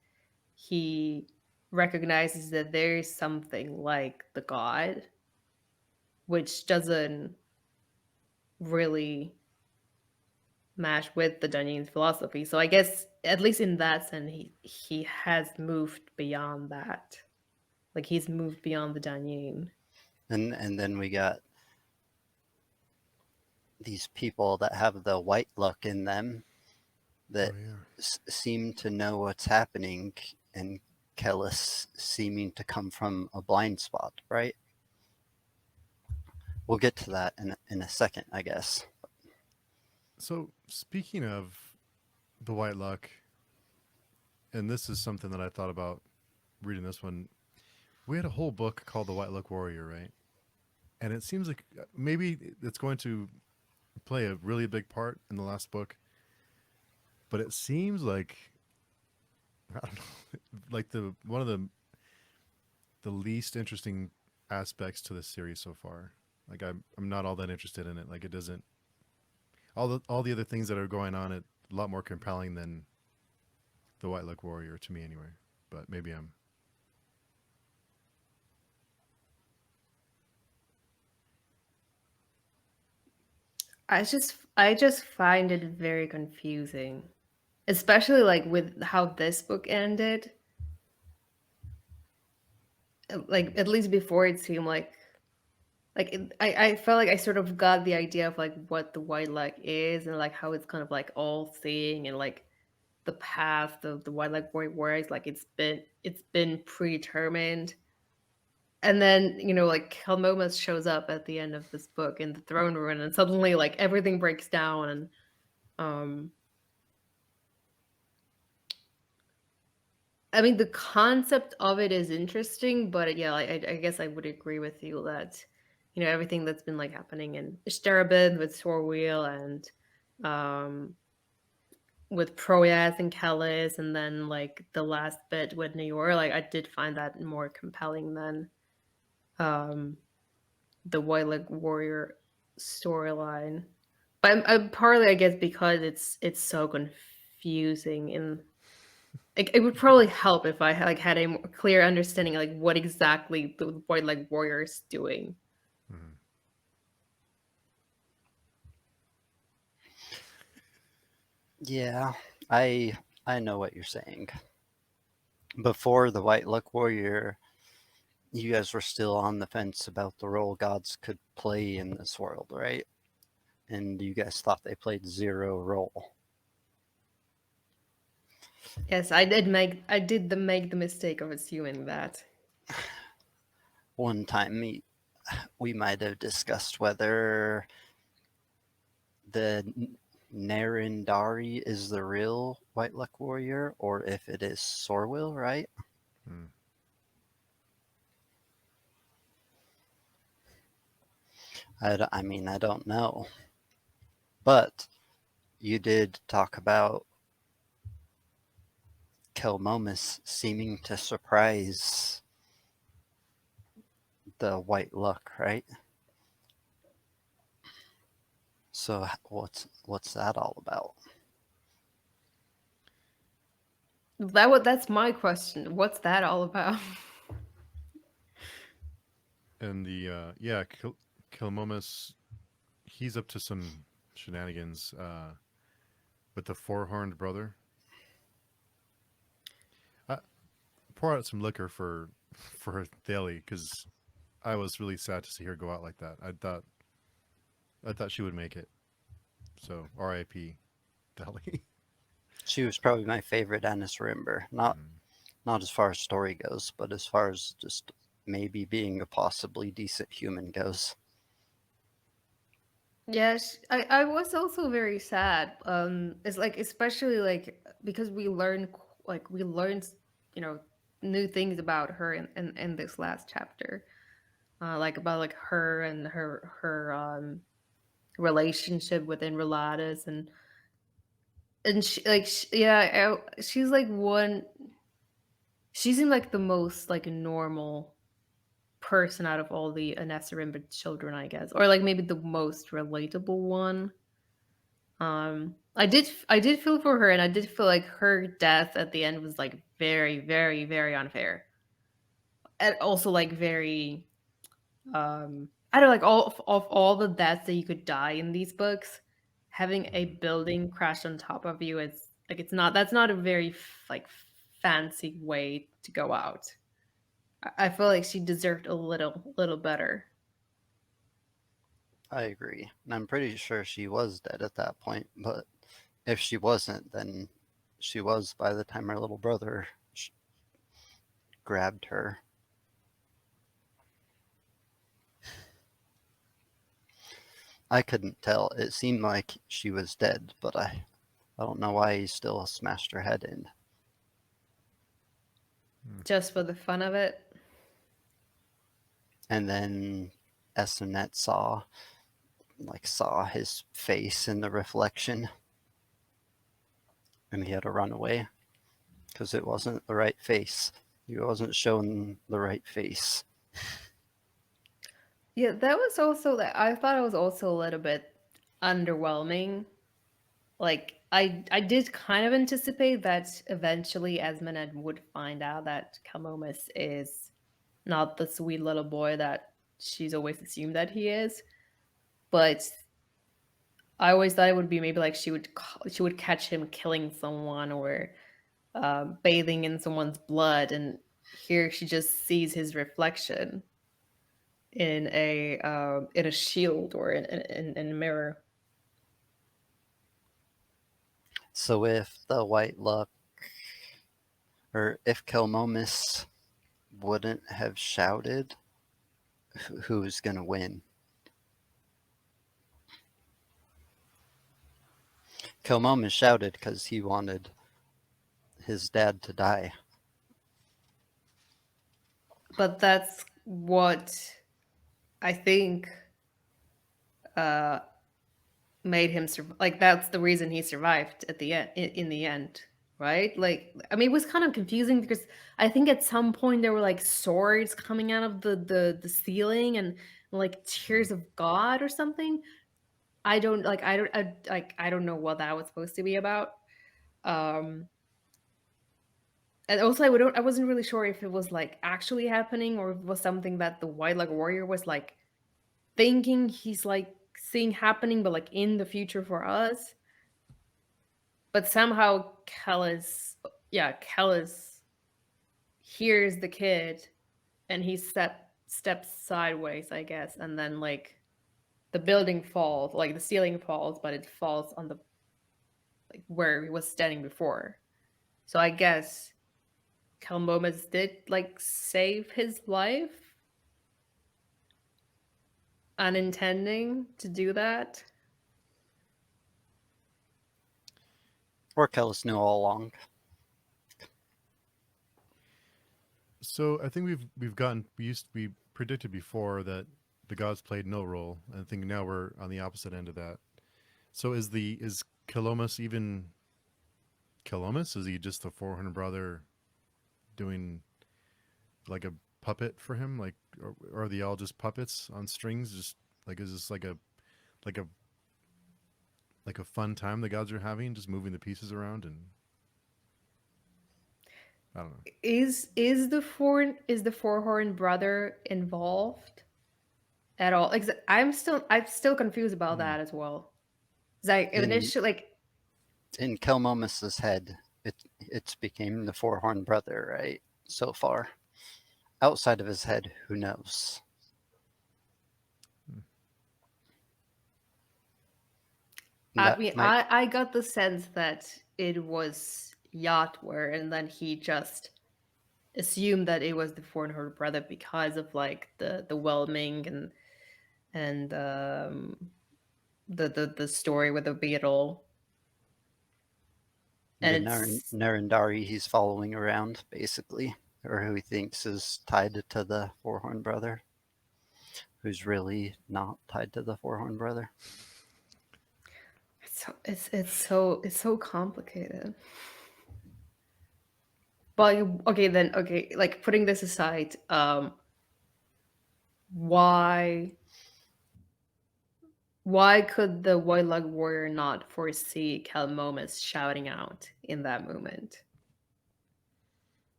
He recognizes that there is something like the god, which doesn't really match with the Dunyan's philosophy. So I guess at least in that sense, he has moved beyond that. He's moved beyond the Danyan. And then we got these people that have the white luck in them that seem to know what's happening and Kellis seeming to come from a blind spot, right? We'll get to that in a second, I guess. So speaking of the White Luck, and this is something that I thought about reading this one. We had a whole book called The White Luck Warrior, right? And it seems like maybe it's going to play a really big part in the last book, but it seems like I don't know, like the one of the least interesting aspects to this series so far. Like I'm not all that interested in it. Like it doesn't all the other things that are going on, it a lot more compelling than the White Luck Warrior to me anyway. But maybe I'm I just find it very confusing, especially like with how this book ended. Like at least before it seemed like I felt like I sort of got the idea of like what the white light is and like how it's kind of like all seeing and like the path of the white light warrior works. Like it's been predetermined. And then, like Kelmomas shows up at the end of this book in the throne room and suddenly like everything breaks down and um I mean, the concept of it is interesting, but yeah, I guess I would agree with you that, everything that's been like happening in Ishtarabin with Sorwheel and um, with Proyas and Kellis, and then like the last bit with New York, like I did find that more compelling than um, the White Leg Warrior storyline. But I'm partly, I guess, because it's so confusing in it would probably help if I had a more clear understanding like what exactly the White Leg Warrior is doing. mhm. Yeah, I know what you're saying. Before the White Luck Warrior, you guys were still on the fence about the role gods could play in this world, right? And you guys thought they played zero role. Yes, I did make the mistake of assuming that. One time we might have discussed whether the Narendari is the real White Luck Warrior or if it is Sorwil, right? Mm. I mean, I don't know. But you did talk about Kelmomus seeming to surprise the White Luck, right? So what's that all about? That's my question. What's that all about? And the Kilmomus, he's up to some shenanigans with the four-horned brother. Pour out some liquor for Thalie because I was really sad to see her go out like that. I thought she would make it. So R.I.P. Thalie. She was probably my favorite Annis Rimber. Not as far as story goes, but as far as just maybe being a possibly decent human goes. Yes, I was also very sad. It's like especially like because we learned you know new things about her in this last chapter, like about like her and her relationship with Enrolatus and yeah, she's like one. She seemed like the most like normal person out of all the Anessarimba children, I guess, or like maybe the most relatable one. I did feel for her, and I did feel like her death at the end was like very, very, very unfair, and also like very I don't know, like all of all the deaths that you could die in these books, having a Mhm. building crash on top of you is like that's not a very like fancy way to go out. I feel like she deserved a little better. I agree. And I'm pretty sure she was dead at that point, but if she wasn't, then she was by the time her little brother grabbed her. I couldn't tell. It seemed like she was dead, but I don't know why he still smashed her head in. Just for the fun of it. And then Essinet saw his face in the reflection, and he had to run away because it wasn't the right face. He wasn't showing the right face. Yeah, that was also that I thought it was also a little bit underwhelming. Like I did kind of anticipate that eventually Esmenet would find out that Kalmomus is not the sweet little boy that she's always assumed that he is. But I always thought it would be maybe like she would catch him killing someone or bathing in someone's blood, and here she just sees his reflection in a shield or in a mirror. So if the White Luck, or if Kelmomus wouldn't have shouted, who's going to win? Kelmomus shouted because he wanted his dad to die. But that's what I think made him survive. Like that's the reason he survived at the end. In the end, right? Like I mean, it was kind of confusing because I think at some point there were like swords coming out of the ceiling and like tears of God or something. I don't know what that was supposed to be about. And also I wasn't really sure if it was like actually happening or if it was something that the White Lug Warrior was like thinking he's like seeing happening, but like in the future for us. But somehow Kellis hears the kid and he steps sideways, I guess, and then like the building falls, like the ceiling falls, but it falls on the like where he was standing before. So I guess Kalmomas did like save his life, unintending to do that. Or Kellis knew all along. So I think we predicted before that the gods played no role. And I think now we're on the opposite end of that. So is Kilomus even Kilomus? Is he just the 400 brother doing like a puppet for him? Like, or are they all just puppets on strings? Just like, is this like a fun time the gods are having, just moving the pieces around? And I don't know. Is the four horned brother involved at all? Like, I'm still confused about that as well. Like initially, like In Kelmomus's head, it's became the four-horned brother, right? So far. Outside of his head, who knows? I mean, I got the sense that it was Yatwer, and then he just assumed that it was the four-horned brother because of like the whelming and the story with the beetle. And the Narendari he's following around, basically, or who he thinks is tied to the four-horned brother, who's really not tied to the four-horned brother. It's so complicated. But okay, like putting this aside, why could the White Lug Warrior not foresee Kalmomus shouting out in that moment?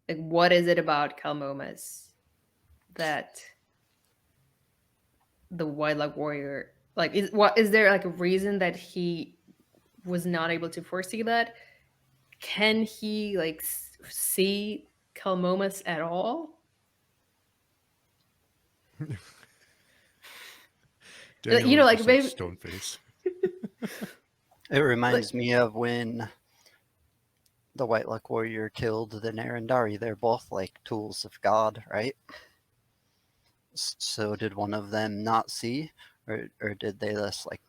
Like, what is it about Kalmomus that the White Lug Warrior is there like a reason that he was not able to foresee that? Can he like see Kalmomus at all? Daniel You know, is like just maybe stone face. It reminds me of when the White Luck Warrior killed the Narendari. They're both like tools of God, right? So did one of them not see, or did they just like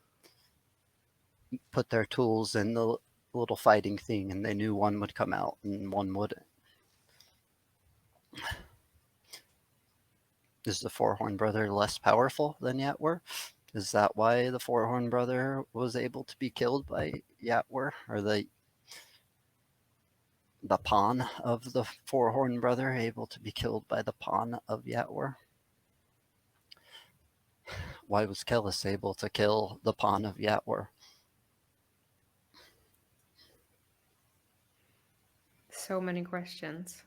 put their tools in the little fighting thing, and they knew one would come out and one wouldn't? Is the Four-Horn Brother less powerful than Yatwer? Is that why the Four-Horn Brother was able to be killed by Yatwer, or the pawn of the Four-Horn Brother able to be killed by the pawn of Yatwer? Why was Kellis able to kill the pawn of Yatwer? So many questions.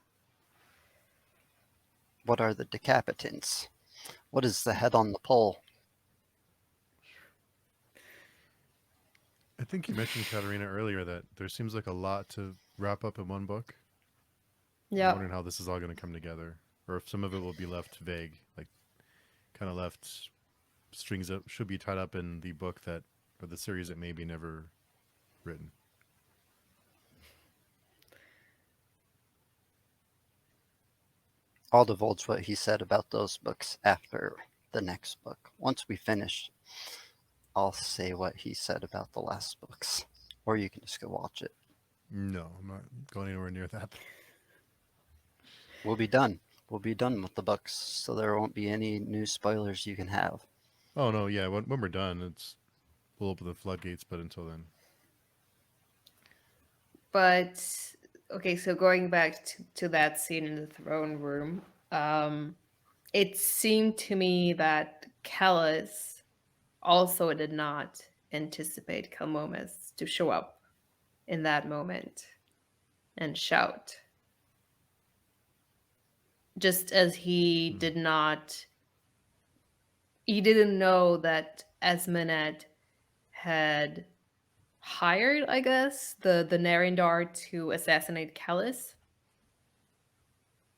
What are the decapitants? What is the head on the pole? I think you mentioned, Katerina, earlier that there seems like a lot to wrap up in one book. I'm Yeah. wondering how this is all going to come together, or if some of it will be left vague, like kind of left strings that should be tied up in the book that, or the series that may be never written. I'll divulge what he said about those books after the next book. Once we finish, I'll say what he said about the last books. Or you can just go watch it. No, I'm not going anywhere near that. We'll be done. We'll be done with the books, so there won't be any new spoilers you can have. Oh no, yeah. When we're done, we'll open the floodgates. But until then, But okay, so going back to that scene in the throne room, it seemed to me that Kellis also did not anticipate Kalmomis to show up in that moment and shout. Just as he didn't know that Esmenet had hired, I guess, the Narendar to assassinate Kellis.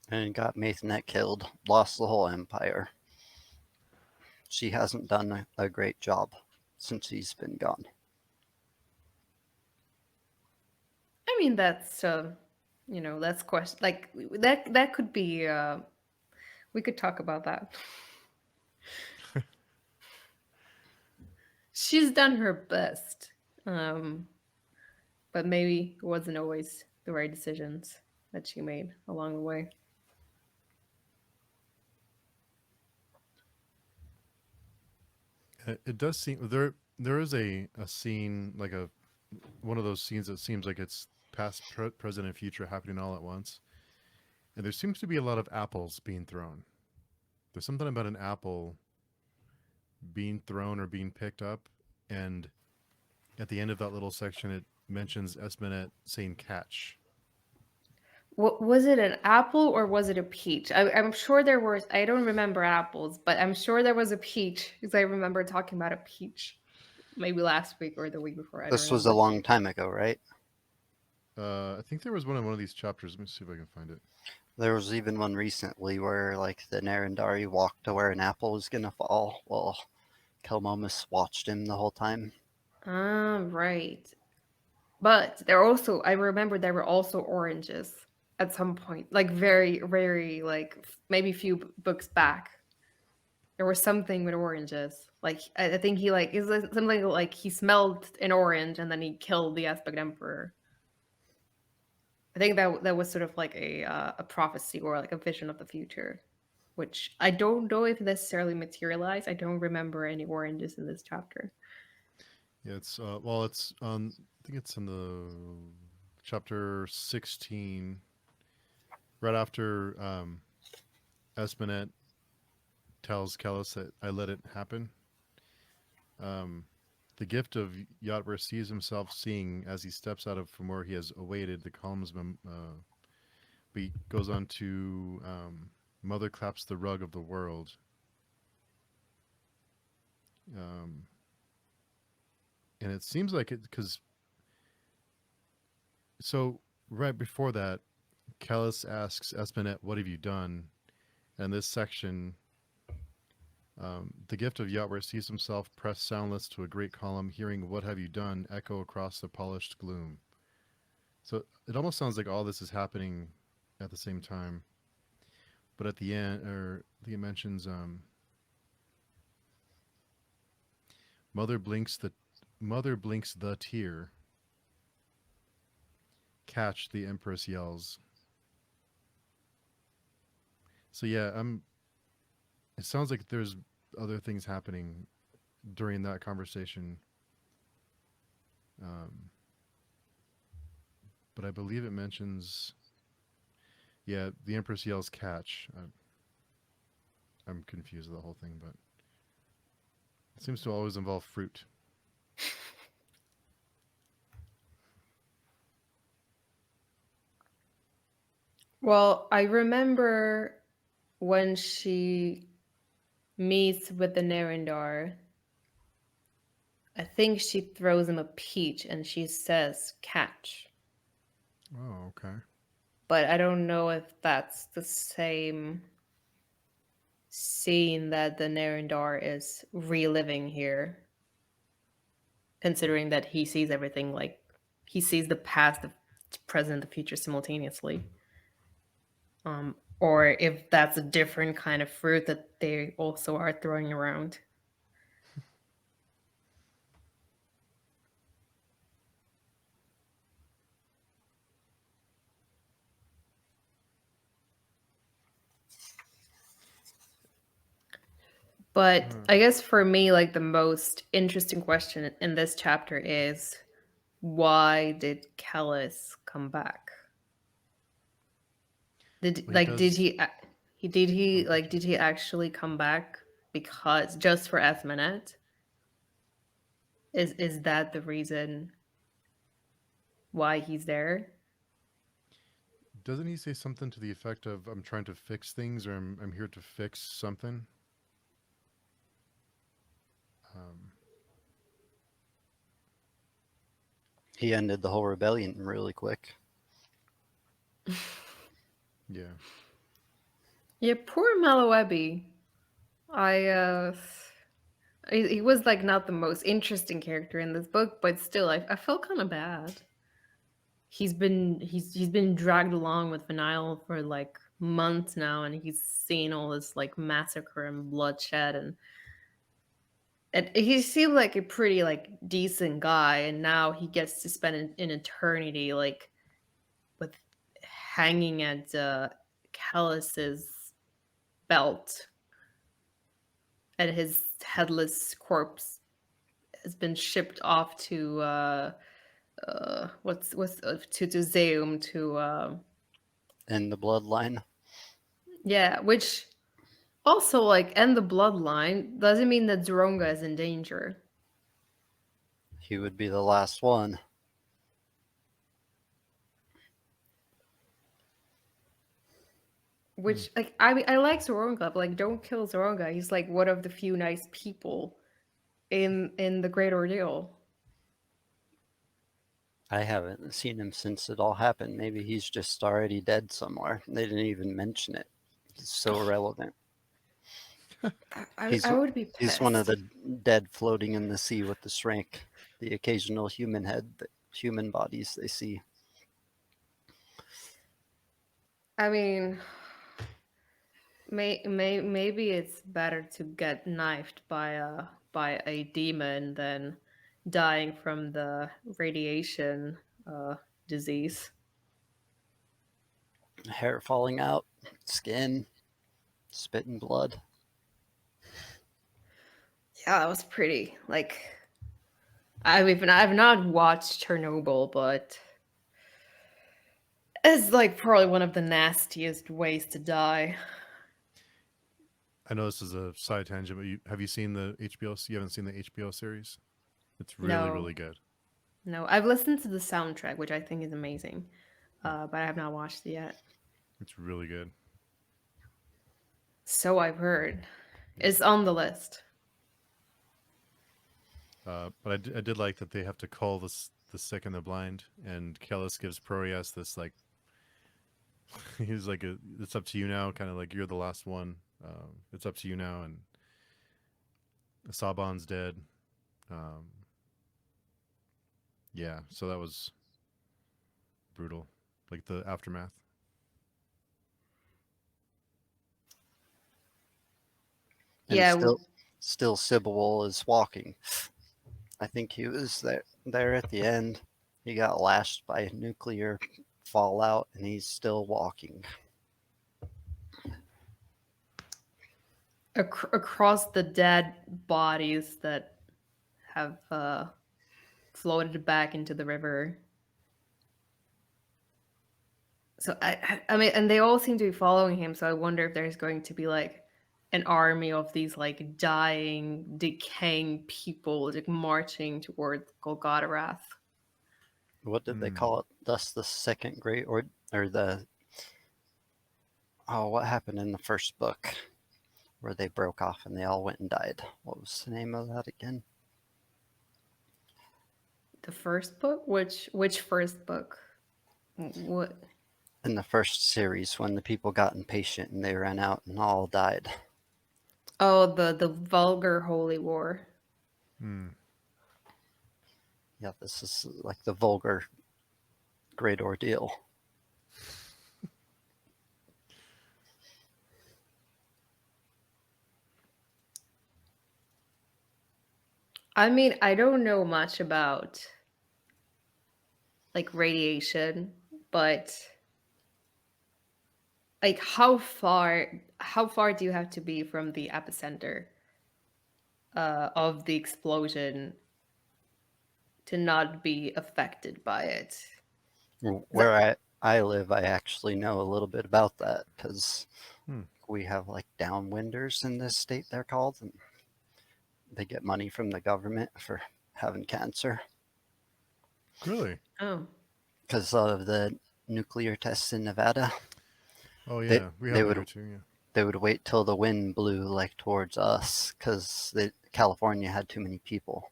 And got Maithanet killed, lost the whole empire. She hasn't done a great job since he's been gone. I mean, that's that's question like that could be. We could talk about that. She's done her best, but maybe it wasn't always the right decisions that she made along the way. it does seem there is a scene, like one of those scenes that seems like it's past, present, and future happening all at once. And there seems to be a lot of apples being thrown. There's something about an apple being thrown or being picked up, and at the end of that little section, it mentions Esmenet saying "catch." What was it, an apple or was it a peach? I'm sure there was. I don't remember apples, but I'm sure there was a peach because I remember talking about a peach, maybe last week or the week before. I don't This was a remember. long time ago, right? I think there was one in one of these chapters. Let me see if I can find it. There was even one recently where like the Narendari walked to where an apple was gonna fall. Well, Kelmomus watched him the whole time. Ah, right. But I remember there were also oranges at some point, like very, very, like maybe a few books back. There was something with oranges. Like I think he like is something like he smelled an orange and then he killed the Aspect Emperor. I think that was sort of like a prophecy or like a vision of the future, which I don't know if necessarily materialized. I don't remember any oranges in this chapter. Yeah, it's it's I think it's in the chapter 16, right after Esmenet tells Kellis that I let it happen. The gift of Yatwer sees himself seeing as he steps out of from where he has awaited the columns. Beat goes on to Mother claps the rug of the world. And it seems like it because so right before that, Kellis asks Esmenet, "What have you done?" And this section, the gift of Yatwer sees himself pressed soundless to a great column, hearing "What have you done?" echo across the polished gloom. So it almost sounds like all this is happening at the same time. But at the end, or I think it mentions mother blinks the tear. Catch, the Empress yells. So yeah, it sounds like there's other things happening during that conversation. Um, but I believe it mentions, yeah, the Empress yells catch. I'm confused with the whole thing, but it seems to always involve fruit. Well, I remember when she meets with the Nerendar, I think she throws him a peach and she says catch. Oh, okay. But I don't know if that's the same scene that the Nerendar is reliving here, considering that he sees everything, like he sees the past, the present, the future simultaneously. Or if that's a different kind of fruit that they also are throwing around. But I guess for me, like the most interesting question in this chapter is, why did Kellis come back? Did Well, like does. did Oh, he go like did he actually come back because just for Esmenet? Is that the reason why he's there? Doesn't he say something to the effect of "I'm trying to fix things" or "I'm here to fix something"? Um, He ended the whole rebellion really quick. yeah. Yeah, poor Malawebi. I he was like not the most interesting character in this book, but still I felt kind of bad. He's been dragged along with Vinyl for like months now, and he's seen all this like massacre and bloodshed, and he seemed like a pretty like decent guy, and now he gets to spend an eternity like with hanging at Callus's belt, and his headless corpse has been shipped off to what's to Zeum to And the bloodline. yeah, which also like end the bloodline doesn't mean that Zoronga is in danger. He would be the last one. Which like I mean I like Zoronga, but like don't kill Zoronga. He's like one of the few nice people in the Great Ordeal. I haven't seen him since it all happened. Maybe he's just already dead somewhere. They didn't even mention it. It's so irrelevant. I, He's I would be he's one of pissed. the dead floating in the sea with the shrink, the occasional human head, the human bodies they see. I mean, maybe it's better to get knifed by a demon than dying from the radiation disease. Hair falling out, skin, spitting blood. Yeah, that was pretty. Like I've not watched Chernobyl, but it's like probably one of the nastiest ways to die. I know this is a side tangent, but have you seen the HBO? You haven't seen the HBO series? It's really, No, really good. no, I've listened to the soundtrack, which I think is amazing, but I have not watched it yet. It's really good. So I've heard. Yeah. It's on the list. But I did like that they have to call the sick and the blind, and Kellis gives Proteus this like he's like it's up to you now, kind of like you're the last one. It's up to you now, and Saban's dead. Um, yeah, so that was brutal, like the aftermath. And Yeah, still Sybil is walking. I think he was there at the end. He got lashed by nuclear fallout, and he's still walking. across the dead bodies that have floated back into the river. So I mean, and they all seem to be following him. So I wonder if there's going to be like an army of these like dying, decaying people like marching towards Golgotha. What did they call it? Thus the second great or the what happened in the first book where they broke off and they all went and died? What was the name of that again? The first book? Which first book? What? In the first series, when the people got impatient and they ran out and all died. Oh, the vulgar holy war. Yeah, this is like the vulgar Great Ordeal. I mean, I don't know much about like radiation, but like how far do you have to be from the epicenter of the explosion to not be affected by it? Where I live, I actually know a little bit about that because Hmm. we have like downwinders in this state, they're called, and they get money from the government for having cancer Really? Oh. because of the nuclear tests in Nevada. Oh They yeah, we they have it would here too. Yeah. they would wait till the wind blew like towards us because California had too many people.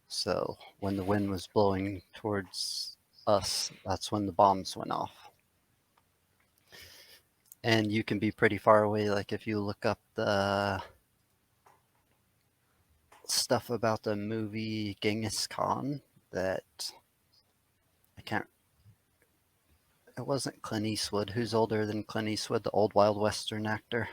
So when the wind was blowing towards us, that's when the bombs went off. And you can be pretty far away. Like if you look up the stuff about the movie Genghis Khan, that I can't. It wasn't Clint Eastwood. Who's older than Clint Eastwood? The old Wild Western actor.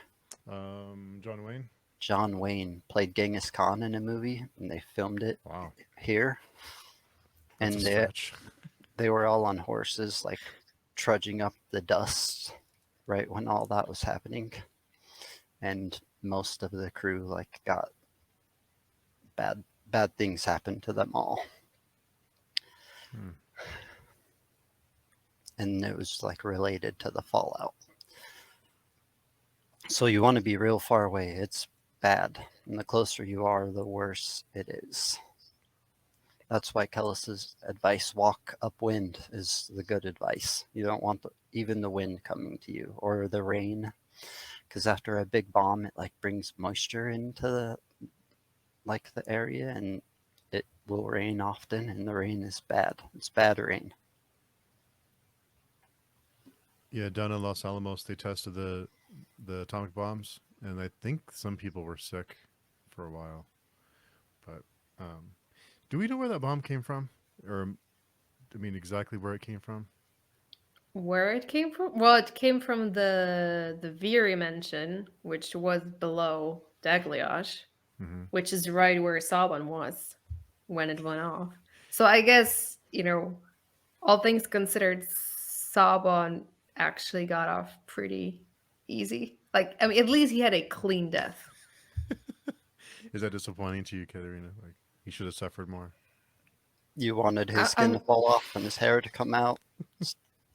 John Wayne. John Wayne played Genghis Khan in a movie, and they filmed it Wow, here. that's And a stretch. they were all on horses, like trudging up the dust right when all that was happening. And most of the crew like got bad things happened to them all. And it was like related to the fallout. So you want to be real far away. It's bad. And the closer you are, the worse it is. That's why Kellis's advice, walk upwind, is the good advice. You don't want even the wind coming to you or the rain, because after a big bomb, it like brings moisture into the area, and it will rain often, and the rain is bad. It's bad rain. Yeah, down in Los Alamos, they tested the atomic bombs, and I think some people were sick for a while. But do we know where that bomb came from, or I mean exactly where it came from? Where it came from? Well, it came from the Veery mansion, which was below Dagliash, which is right where Saban was when it went off. So I guess, all things considered, Saban actually got off pretty easy. Like, I mean, at least he had a clean death. Is that disappointing to you, Katerina? Like he should have suffered more. You wanted his I, skin to I'm, fall off and his hair to come out,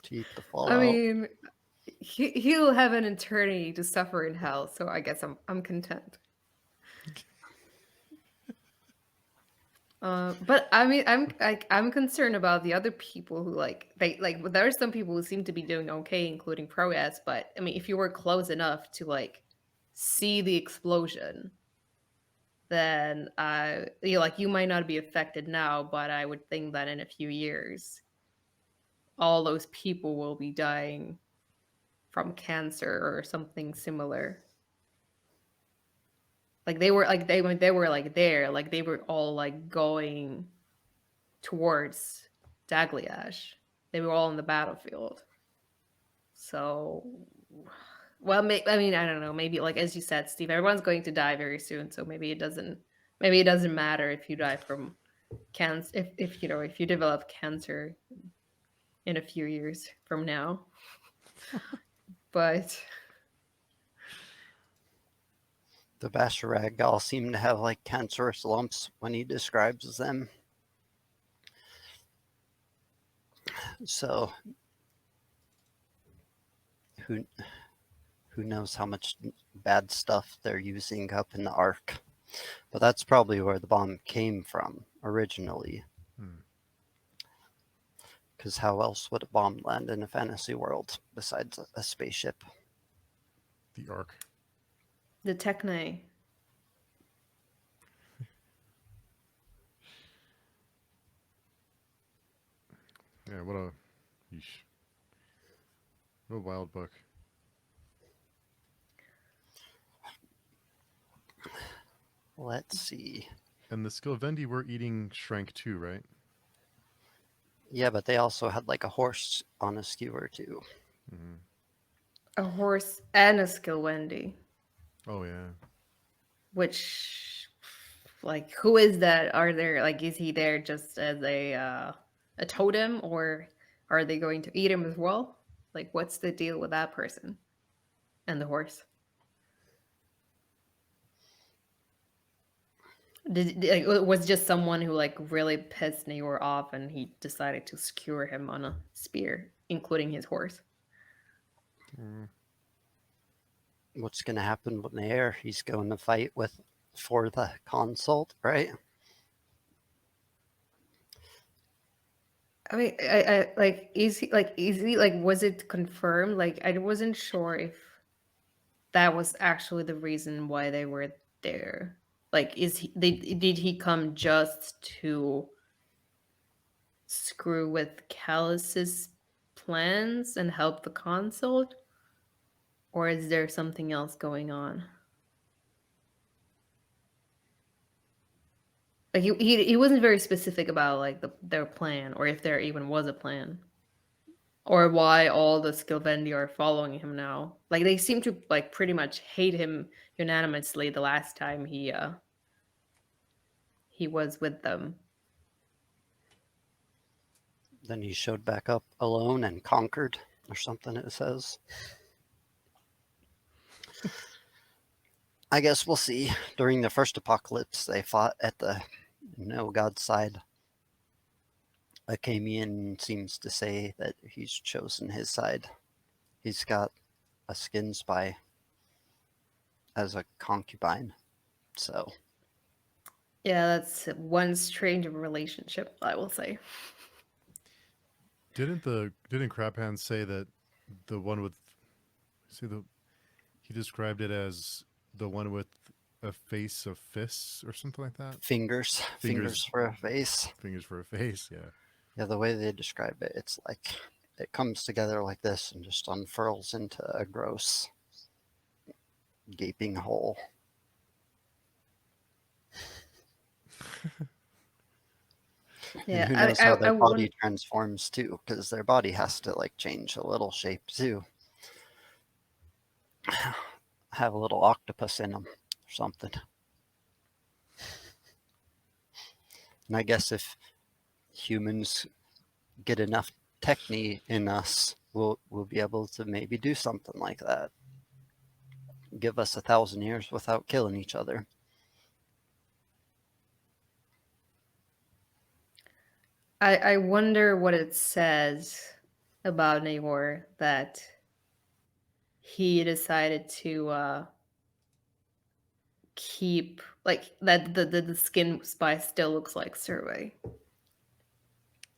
teeth to fall I out. mean, he'll have an eternity to suffer in hell. So I guess I'm content. But I mean, I'm concerned about the other people who there are some people who seem to be doing okay, including Proas. But I mean, if you were close enough to like see the explosion, then you might not be affected now, but I would think that in a few years, all those people will be dying from cancer or something similar. Like they were like there, like they were all like going towards Dagliash. they were all on the battlefield. So, well, I mean, I don't know. Maybe, like as you said, Steve, everyone's going to die very soon. So maybe it doesn't. Maybe it doesn't matter if you die from cancer. If you know, if you develop cancer in a few years from now. But The Basharag all seem to have like cancerous lumps when he describes them. So who knows how much bad stuff they're using up in the Ark. But that's probably where the bomb came from originally. Because how else would a bomb land in a fantasy world besides a spaceship? The Ark. the Techne. Yeah, what a wild book. Let's see. And the Skilvendi were eating Shrank too, right? Yeah, but they also had like a horse on a skewer too. Mm-hmm. A horse and a Skilwendi. Oh yeah. Which, like, who is that? Are there like, is he there just as a totem, or are they going to eat him as well? Like, what's the deal with that person and the horse? Like, it was just someone who like really pissed Neor off, and he decided to skewer him on a spear, including his horse. What's going to happen with Nair? He's going to fight for the consult, right? I mean, I like, is he like, was it confirmed? Like, I wasn't sure if that was actually the reason why they were there. Like, did he come just to screw with Callus's plans and help the consult, or is there something else going on? Like, he wasn't very specific about like their plan, or if there even was a plan, or why all the Skilvendi are following him now. Like, they seem to like pretty much hate him unanimously the last time he was with them. Then he showed back up alone and conquered, or something it says. I guess we'll see. During the first apocalypse, they fought at the God's side. Akamian seems to say that he's chosen his side. He's got a skin spy as a concubine. So Yeah, that's one strange relationship, I will say. Didn't Crabhand say that the one with he described it as the one with a face of fists or something like that? fingers for a face. Fingers for a face, yeah. Yeah, the way they describe it, it's like it comes together like this and just unfurls into a gross gaping hole. Yeah, And who knows how their body transforms too, because their body has to like change a little shape too. Have a little octopus in them or something. And I guess if humans get enough techne in us, we'll be able to maybe do something like that. Give us 1,000 years without killing each other. I wonder what it says about Nehor that he decided to keep, like, that the skin spy still looks like Survey.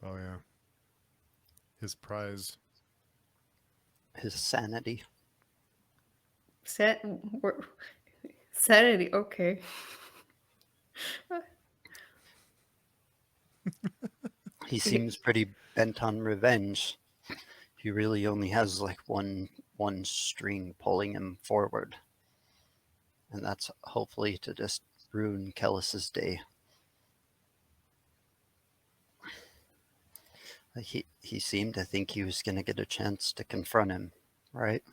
Oh yeah. His prize. His sanity. Sanity, okay. He seems pretty bent on revenge. He really only has like one string pulling him forward. And that's hopefully to just ruin Kellis's day. He seemed to think he was going to get a chance to confront him, right?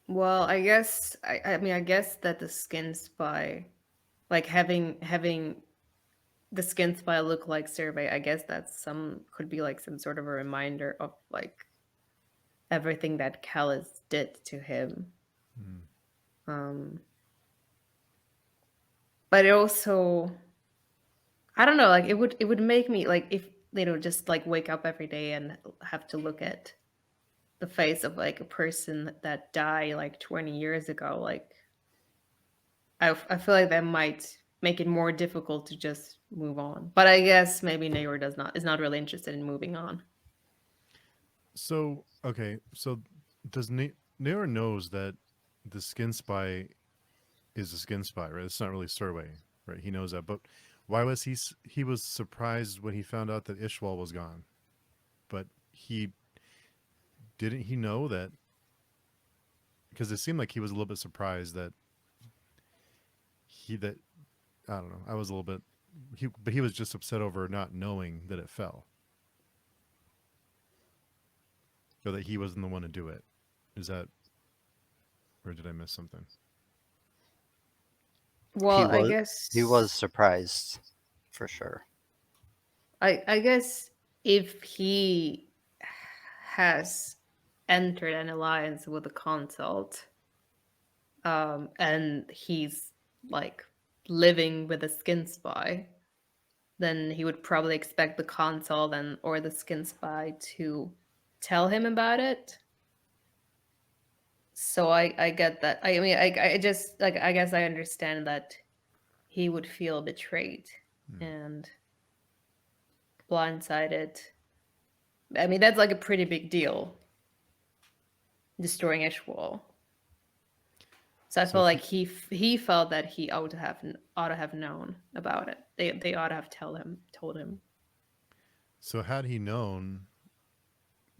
Well, I guess I mean I guess that the skin spy, like having the skin spy look like survey, I guess that's some could be like some sort of a reminder of like everything that Callus did to him. Um, but it also, I don't know, like it would make me like if just like wake up every day and have to look at the face of like a person that died like 20 years ago. Like I feel like that might make it more difficult to just move on. But I guess maybe Nayor is not really interested in moving on. So okay, so does Naor knows that the skin spy is a skin spy, right? It's not really Survey, right? He knows that, but why was he was surprised when he found out that Ishwal was gone, but he didn't he know that, because it seemed like he was a little bit surprised that that I don't know. I was a little bit but he was just upset over not knowing that it fell, or that he wasn't the one to do it. Is that, or did I miss something? Well, I He was guess surprised, for sure. I guess if he has entered an alliance with a consult, and he's like living with a skin spy, then he would probably expect the consult and or the skin spy to tell him about it. So I get that. I mean I just like I guess I understand that he would feel betrayed and blindsided. I mean that's like a pretty big deal, destroying Ishwal. So I So feel if like he felt that he ought to have known about it. They ought to have told him. so had he known,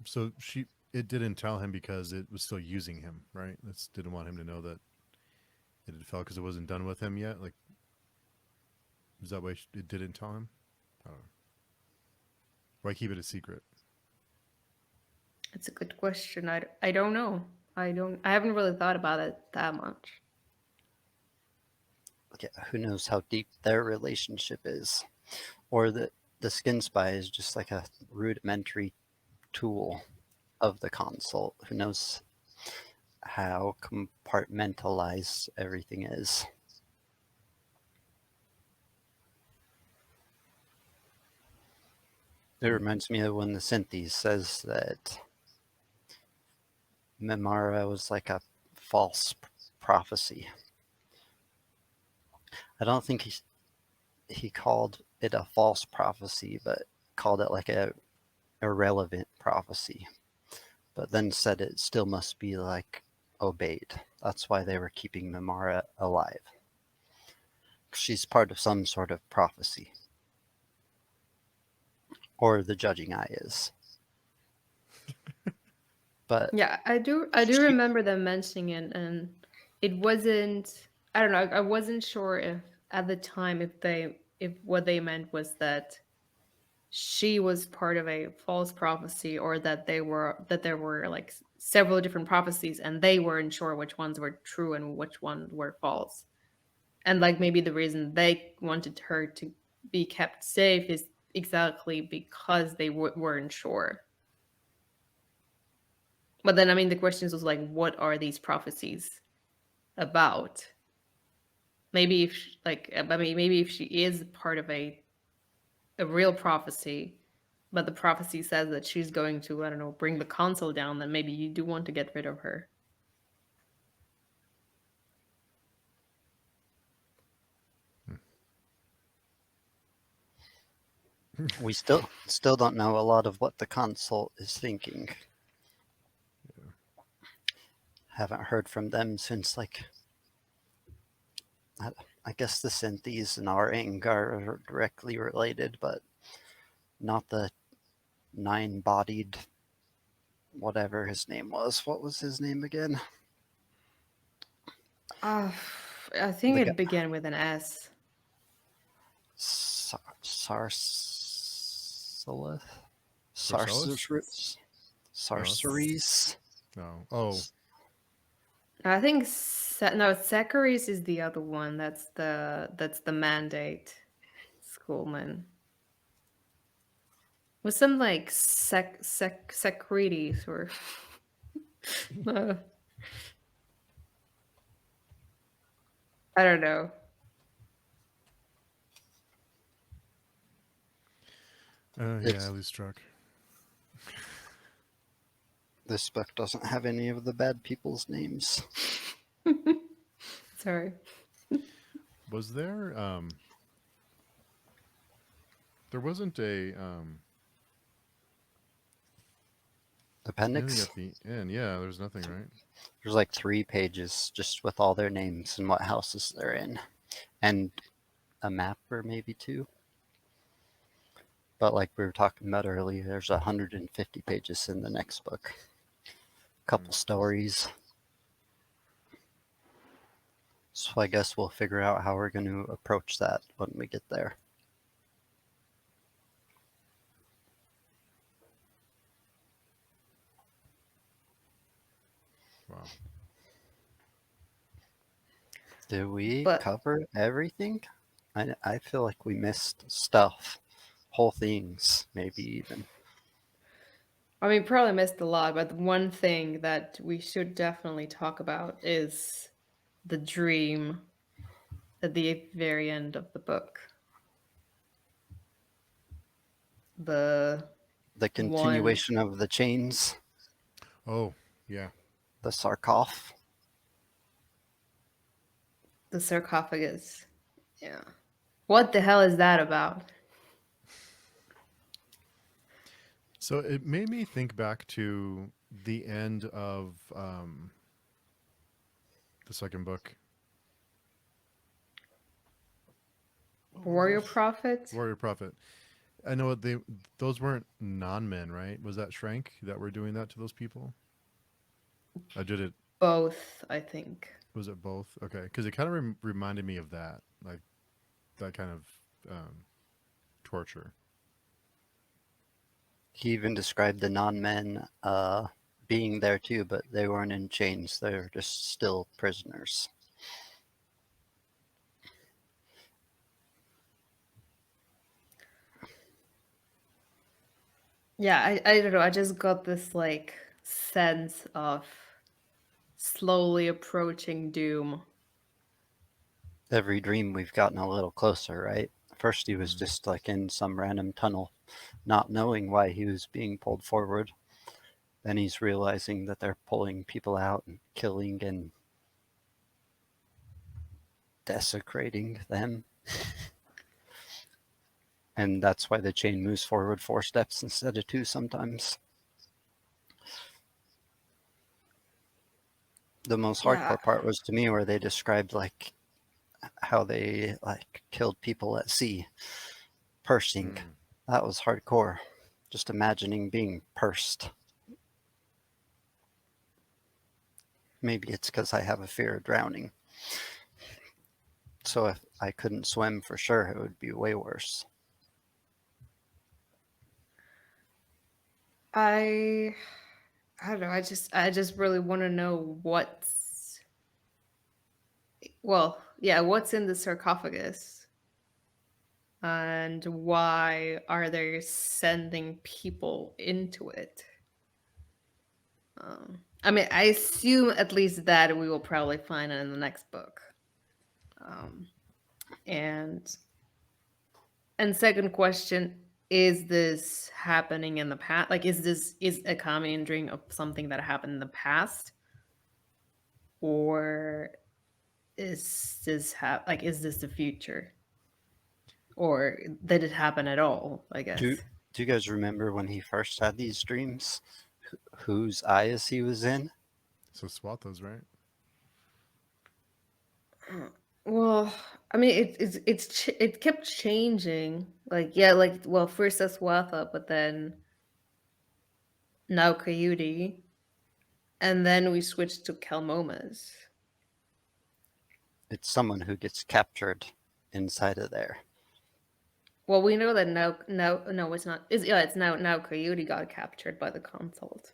so she it didn't tell him because it was still using him, right? It didn't want him to know that it had fell because it wasn't done with him yet. Like, is that why it didn't tell him? I don't know. Why keep it a secret? It's a good question. I don't know. I haven't really thought about it that much. Yeah, who knows how deep their relationship is, or that the skin spy is just like a rudimentary tool of the consult. Who knows how compartmentalized everything is. It reminds me of when the Synthes says that Memara was like a false prophecy. I don't think he called it a false prophecy, but called it like a irrelevant prophecy. But then said it still must be like obeyed. That's why they were keeping Memara alive. She's part of some sort of prophecy. Or the judging eye is. But Yeah, I do she, remember them mentioning it, and it wasn't. I don't know. I wasn't sure if at the time if what they meant was that she was part of a false prophecy, or that there were like several different prophecies, and they weren't sure which ones were true and which ones were false. And like maybe the reason they wanted her to be kept safe is exactly because they weren't sure. But then, I mean, the question was like, what are these prophecies about? Maybe if like, I mean, maybe if she is part of a real prophecy, but the prophecy says that she's going to, I don't know, bring the console down, then maybe you do want to get rid of her. we still don't know a lot of what the consult is thinking. Yeah. Haven't heard from them since like I guess the Synthes and our Ing are directly related, but not the nine-bodied whatever his name was. What was his name again? Uh, I think The it began with an S. Sarsalith? Sarcellus? Sorceries? No. Oh, I think no, Zachary's is the other one. That's the mandate schoolman. With some like Secretes or uh, I don't know. yeah, I lose track. This book doesn't have any of the bad people's names. Sorry. Was there? There wasn't a anything Appendix? at the end. Yeah, there's nothing, right? There's like 3 pages just with all their names and what houses they're in, and a map or maybe 2. But like we were talking about earlier, there's 150 pages in the next book. A couple stories. So I guess we'll figure out how we're going to approach that when we get there. Wow. Did we But cover everything? I feel like we missed stuff. Whole things, maybe even. I mean, probably missed a lot, but one thing that we should definitely talk about is the dream at the very end of the book. The The continuation of the chains, Oh, yeah. the sarcoph. the sarcophagus. Yeah. What the hell is that about? So it made me think back to the end of the second book. Warrior prophet? Warrior Prophet. I know those weren't non-men, right? Was that Shrank that were doing that to those people? I did it. Both, I think. Was it both? Okay, because it kind of reminded me of that, like that kind of torture. He even described the non-men being there too, but they weren't in chains. They were just still prisoners. Yeah, I don't know. I just got this like sense of slowly approaching doom. Every dream we've gotten a little closer, right? First he was just like in some random tunnel, not knowing why he was being pulled forward. Then he's realizing that they're pulling people out and killing and desecrating them. And that's why the chain moves forward 4 steps instead of 2 sometimes. The most Yeah. hardcore part was to me where they described like how they like killed people at sea, pursing. That was hardcore. Just imagining being pursed. Maybe it's because I have a fear of drowning. So if I couldn't swim for sure, it would be way worse. I don't know. I just really want to know what's what's in the sarcophagus and why are they sending people into it? I mean, I assume at least that we will probably find it in the next book. And second question, is this happening in the past? Like, is a common dream of something that happened in the past? Or is this is this the future? Or did it happen at all, I guess? Do you guys remember when he first had these dreams? Whose eyes he was in? So Swatha's, right? Well, I mean, it kept changing. First as Swatha, but then now Coyote, and then we switched to Kalmomas. It's someone who gets captured inside of there. Well, we know that no, it's not. It's now Coyote got captured by the consult.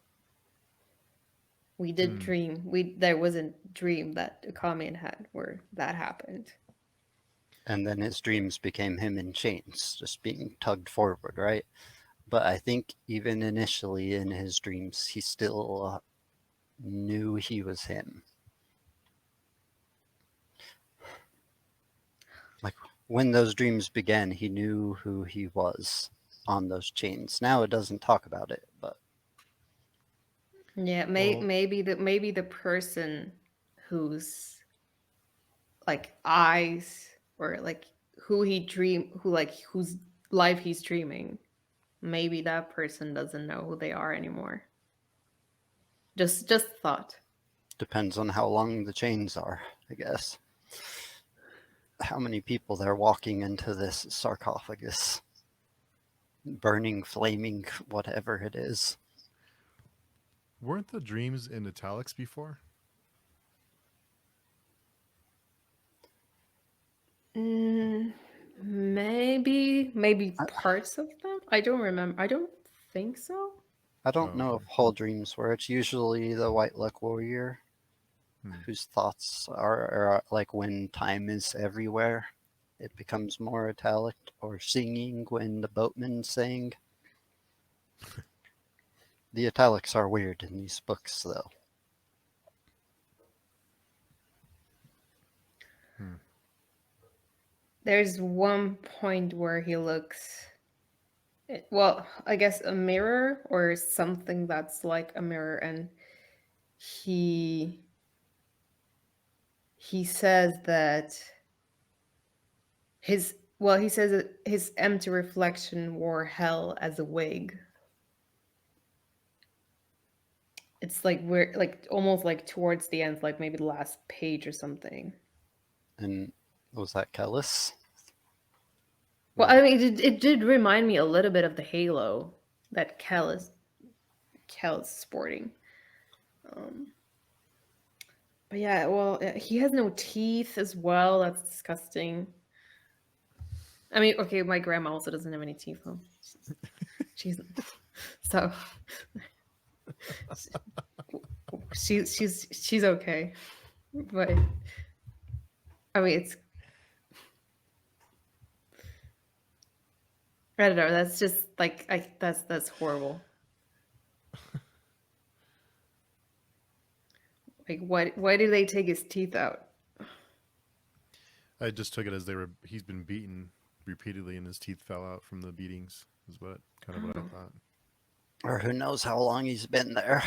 We did dream. There was a dream that Akamian had where that happened. And then his dreams became him in chains, just being tugged forward, right? But I think even initially in his dreams, he still knew he was him. Like when those dreams began, he knew who he was on those chains. Now it doesn't talk about it, but Yeah, Well- maybe the person whose like eyes or like whose life he's dreaming, maybe that person doesn't know who they are anymore. Just thought. depends on how long the chains are, I guess. How many people they're walking into this sarcophagus, burning, flaming, whatever it is. Weren't the dreams in italics before? Maybe parts of them. I don't remember. I don't think so. I don't Oh, know okay. if whole dreams where it's usually the White Luck Warrior whose thoughts are like when time is everywhere. It becomes more italic, or singing when the boatman sang. The italics are weird in these books, though. There's one point where he looks, well, I guess a mirror or something that's like a mirror, and he says that he says that his empty reflection wore hell as a wig. It's like we're like almost like towards the end, like maybe the last page or something. And was that Kellis? Well, I mean, it did remind me a little bit of the halo that Kel is sporting. But yeah, well, he has no teeth as well. That's disgusting. I mean, okay, my grandma also doesn't have any teeth though. She's so she's okay, but I mean, it's I don't know. That's just like that's horrible. Like, why do they take his teeth out? I just took it as he's been beaten repeatedly and his teeth fell out from the beatings, is what I thought. Or who knows how long he's been there.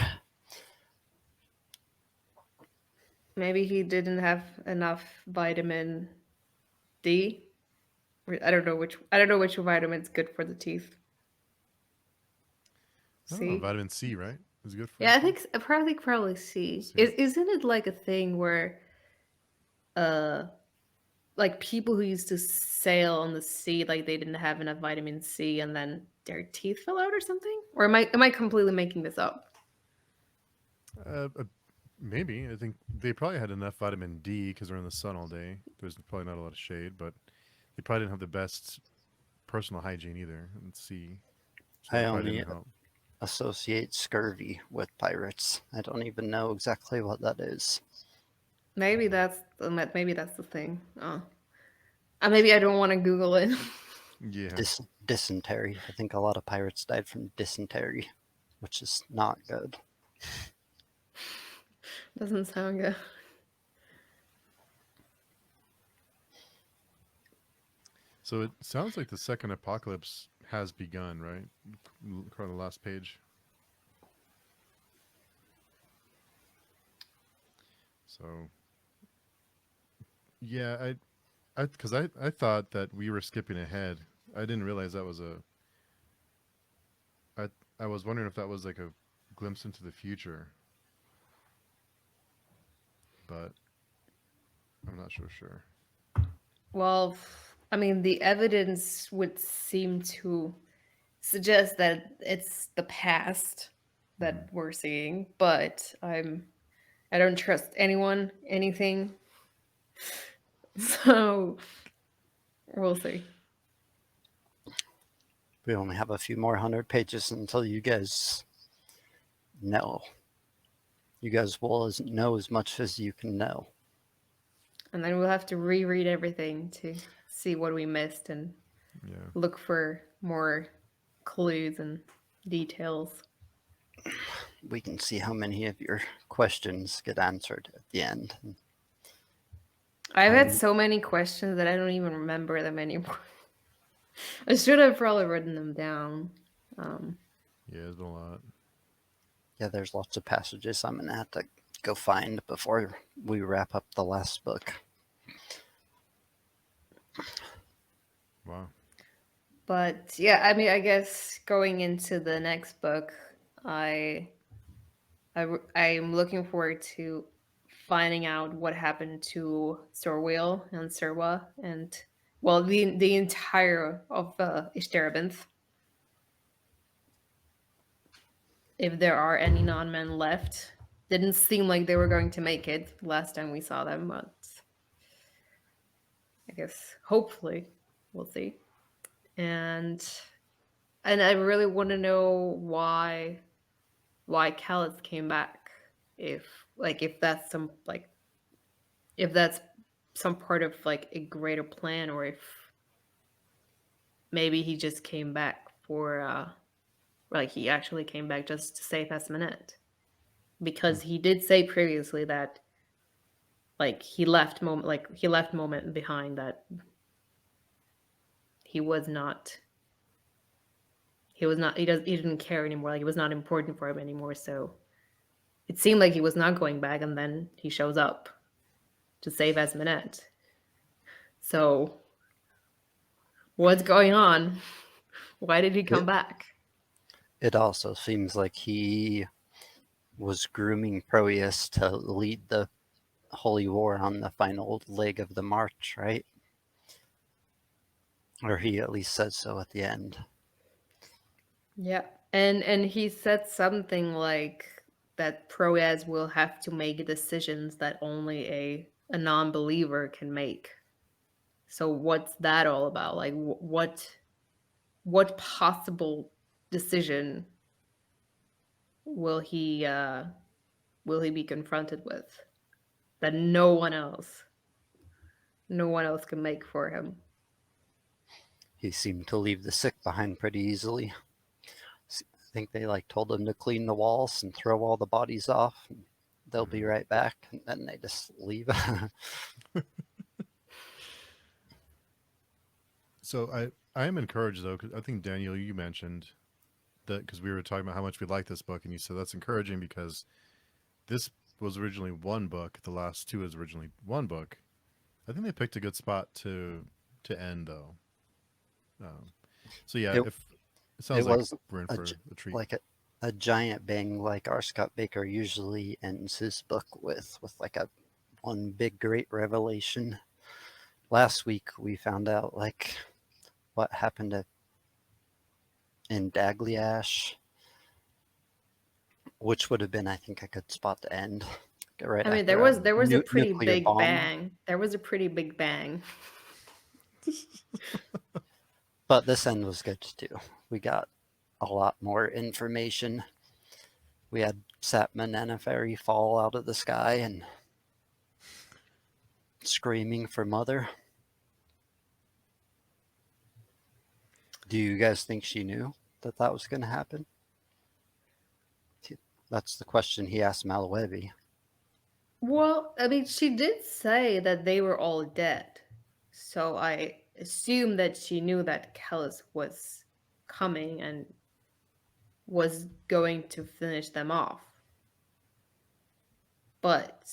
Maybe he didn't have enough vitamin D. I don't know which vitamin's good for the teeth. I don't know, See? vitamin C, right? Is good for Yeah, your I teeth? think probably C. C. Isn't it like a thing where like people who used to sail on the sea, like they didn't have enough vitamin C and then their teeth fell out or something? Or am I completely making this up? Maybe. I think they probably had enough vitamin D because they're in the sun all day. There's probably not a lot of shade, but they probably didn't have the best personal hygiene either. And C. So I that probably only didn't help. associate scurvy with pirates. I don't even know exactly what that is. Maybe that's the thing. Oh. Maybe I don't want to Google it. Yeah. Dysentery. I think a lot of pirates died from dysentery, which is not good. Doesn't sound good. So it sounds like the second apocalypse has begun, right? On the last page. So, yeah, because I thought that we were skipping ahead. I didn't realize that was I was wondering if that was like a glimpse into the future, but I'm not so sure. Well, I mean, the evidence would seem to suggest that it's the past that we're seeing, but I don't trust anyone, anything. So we'll see. We only have a few more 100 pages until you guys know. You guys will know as much as you can know. And then we'll have to reread everything to see what we missed and Yeah. look for more clues and details. We can see how many of your questions get answered at the end. I've had so many questions that I don't even remember them anymore. I should have probably written them down. Yeah, there's been a lot. Yeah, there's lots of passages I'm going to have to go find before we wrap up the last book. Wow. But yeah, I mean, I guess going into the next book, I'm looking forward to finding out what happened to Sorwheel and Serwa and well, the entire of Ishterabinth. If there are any non-men left, didn't seem like they were going to make it last time we saw them, but I guess hopefully we'll see. And I really want to know why Callus came back. If that's some part of like a greater plan, or if maybe he just came back for like he actually came back just to save Esminette. Because he did say previously that like he left moment behind, that he didn't care anymore, like it was not important for him anymore. So it seemed like he was not going back, and then he shows up to save Esminette. So what's going on? Why did he come back? It also seems like he was grooming Proeus to lead the Holy War on the final leg of the march, right? Or he at least said so at the end. Yeah. And he said something like that Proeus will have to make decisions that only a non-believer can make. So what's that all about? Like what possible decision will he be confronted with that no one else can make for him? He seemed to leave the sick behind pretty easily. I think they told him to clean the walls and throw all the bodies off. And they'll be right back, and then they just leave. So I am encouraged though, because I think Daniel, you mentioned that because we were talking about how much we like this book, and you said that's encouraging because this was originally one book. The last two is originally one book. I think they picked a good spot to end though. So yeah, if it sounds it like was we're in for a treat. like a giant bang, like R. Scott Baker usually ends his book with like a one big great revelation. Last week we found out what happened in Dagliash, which would have been, I think, a good spot to end. Right. I mean, there was a pretty big bang. There was a pretty big bang. But this end was good too. We got a lot more information. We had Sapman and a fairy fall out of the sky and screaming for mother. Do you guys think she knew that was going to happen? That's the question he asked Malawebi. Well, I mean, she did say that they were all dead. So I assume that she knew that Callus was coming and was going to finish them off. But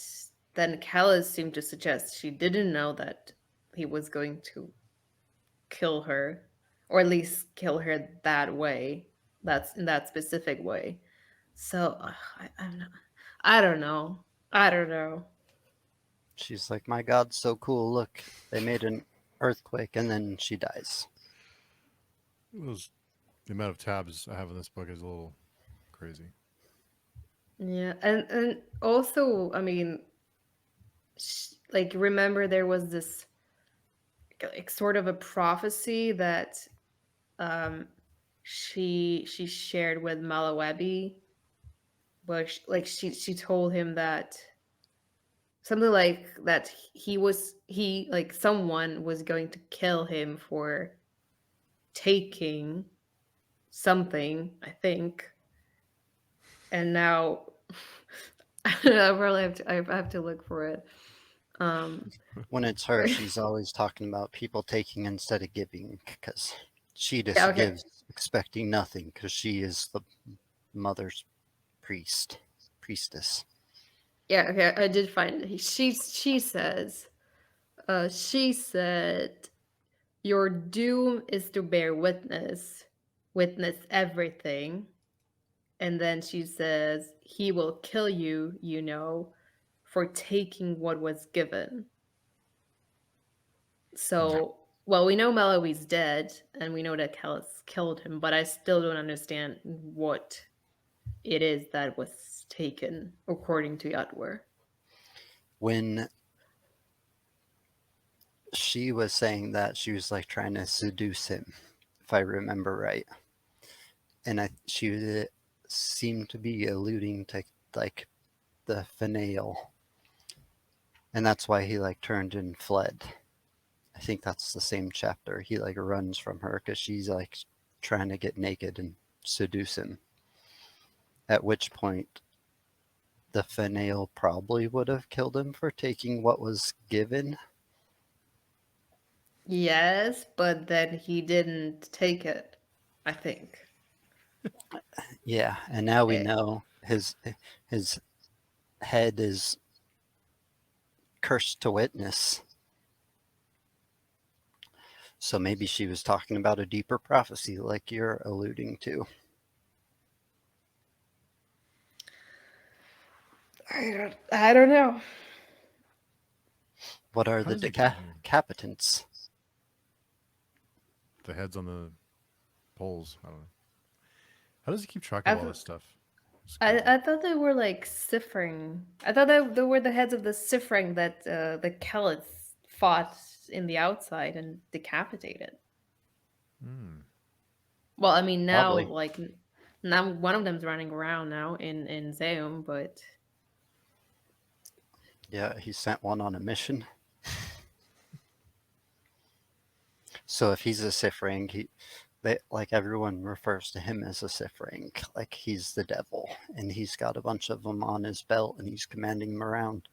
then Callus seemed to suggest she didn't know that he was going to kill her, or at least kill her that way. That's in that specific way. So I don't know. I don't know. She's like, my God's so cool. Look, they made an earthquake, and then she dies. The amount of tabs I have in this book is a little crazy. Yeah, and also, I mean, remember there was this sort of a prophecy that she shared with Malawebi, where she told him that something like that he like someone was going to kill him for taking something, I think. And now I don't know, I probably I have to look for it. Um When it's her, she's always talking about people taking instead of giving because she yeah, just okay. gives expecting nothing because she is the mother's priestess. Yeah, okay, I did find it. She says, she said, "Your doom is to bear witness, witness everything." And then she says, "He will kill you, you know, for taking what was given." Hmm. So, well, we know Melody's dead, and we know that Callus killed him, but I still don't understand what it is that was taken according to Yadwar. When she was saying that, she was like trying to seduce him, if I remember right. And she seemed to be alluding to like the finale, and that's why he like turned and fled. I think that's the same chapter. He like runs from her because she's like trying to get naked and seduce him. At which point, the finale probably would have killed him for taking what was given. Yes, but then he didn't take it, I think. Yeah, and now we Eh, know his head is cursed to witness. So maybe she was talking about a deeper prophecy, like you're alluding to. I don't know. What are How the does he? Yeah, decapitants? the heads on the poles. I don't know. How does he keep track I of all th- this stuff? It's crazy. I thought they were like Sifring. I thought that they were the heads of the Sifring that the Caliphs fought in the outside and decapitated. Hmm. Well, I mean now Probably. like now one of them's running around now in Zeum, but Yeah, he sent one on a mission. So if he's a Sifring, like everyone refers to him as a Sifring, like he's the devil, and he's got a bunch of them on his belt, and he's commanding them around.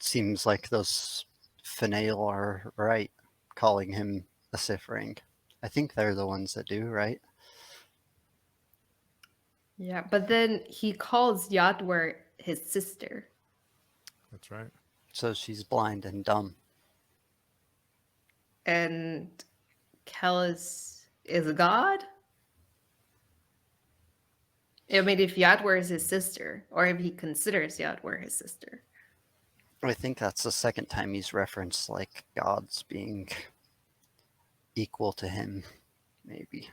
Seems like those Finale are right, calling him a Sifring. I think they're the ones that do, right? yeah. But then he calls Yadwar his sister, That's right. So she's blind and dumb. and Callus is a god. I mean, if Yadwar is his sister, or if he considers Yadwar his sister. I think that's the second time he's referenced like gods being equal to him, maybe.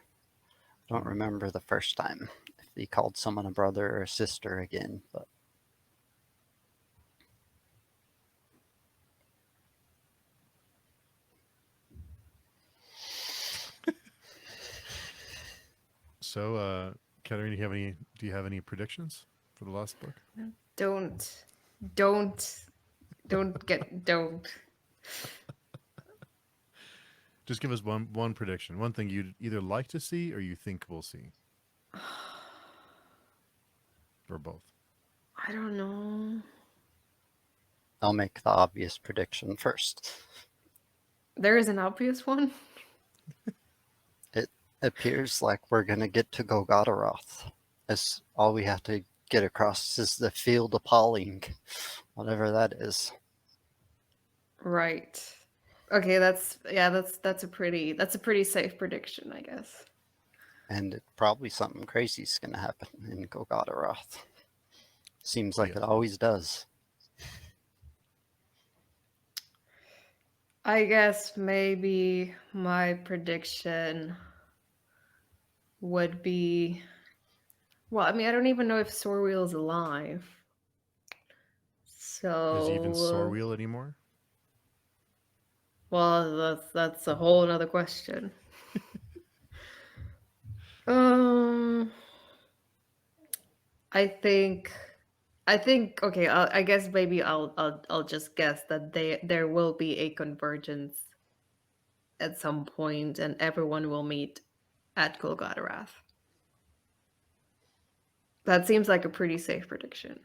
Don't Hmm. remember the first time if he called someone a brother or a sister again, but So, Katerina, do you have any predictions for the last book? Don't, don't, don't. Just give us one prediction, one thing you'd either like to see or you think we'll see, or both. I don't know. I'll make the obvious prediction first. There is an obvious one. It appears like we're going to get to Golgotharoth. As all we have to get across is the field appalling, whatever that is. Right. Okay, that's a pretty safe prediction, I guess. And probably something crazy is going to happen in Golgotharoth. Seems like Yeah. it always does. I guess maybe my prediction would be, well, I mean, I don't even know if Sorwheel is alive. Is he even So, Sorwheel anymore? well, that's a whole another question. Um, I think, okay. I guess maybe I'll just guess that there will be a convergence at some point, and everyone will meet at Golgotha. That seems like a pretty safe prediction.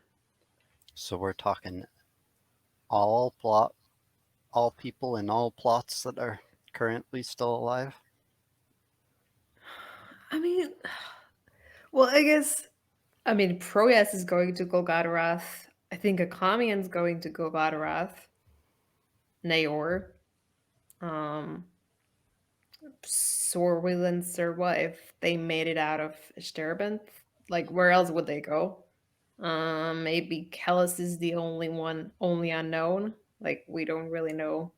So we're talking all plot, all people in all plots that are currently still alive. I mean, well, I mean, Proyas is going to Golgotha. I think Akamian's going to Golgotha. Naor. Um, Sorwil and Serwa, if they made it out of Sterbenth, like where else would they go? Maybe Kellis is the only unknown. Like we don't really know.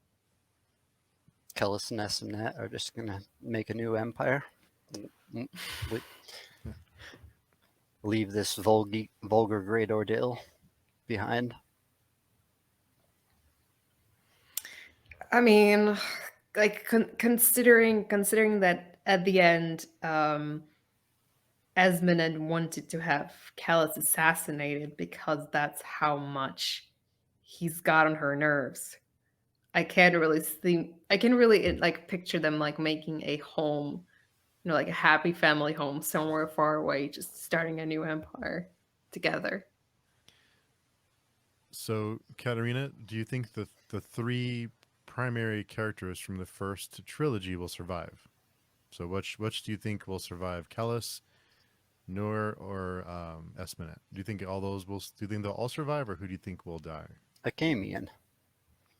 Kellis and Esmnet are just gonna make a new empire. Leave this vulgar Great Ordeal behind. I mean, like considering that at the end, Esmond wanted to have Kellis assassinated because that's how much he's got on her nerves. I can't really see. I can really like picture them like making a home, like a happy family home somewhere far away, just starting a new empire together. So, Katerina, do you think the three primary characters from the first trilogy will survive? So, which do you think will survive? Kellis, Nur, or Espenet? Do you think all those will? Do you think they'll all survive, or who do you think will die? Akamian.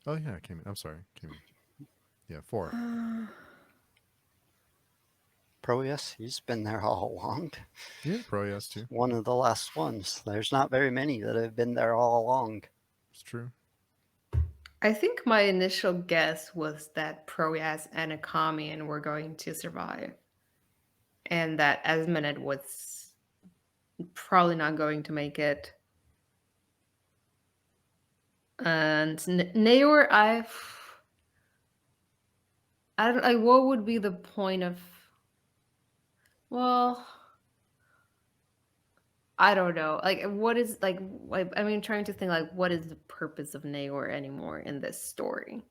Oh yeah, came in. I'm sorry, came in. Yeah, four. Proyas, he's been there all along. Yeah, probably yes too. One of the last ones. There's not very many that have been there all along. It's true. I think my initial guess was that Proyas and Akamian were going to survive, and that Esmened was probably not going to make it. And Naor, I don't like. What would be the point of? Well, I don't know. Like, what is like? I mean, trying to think like, what is the purpose of Naor anymore in this story?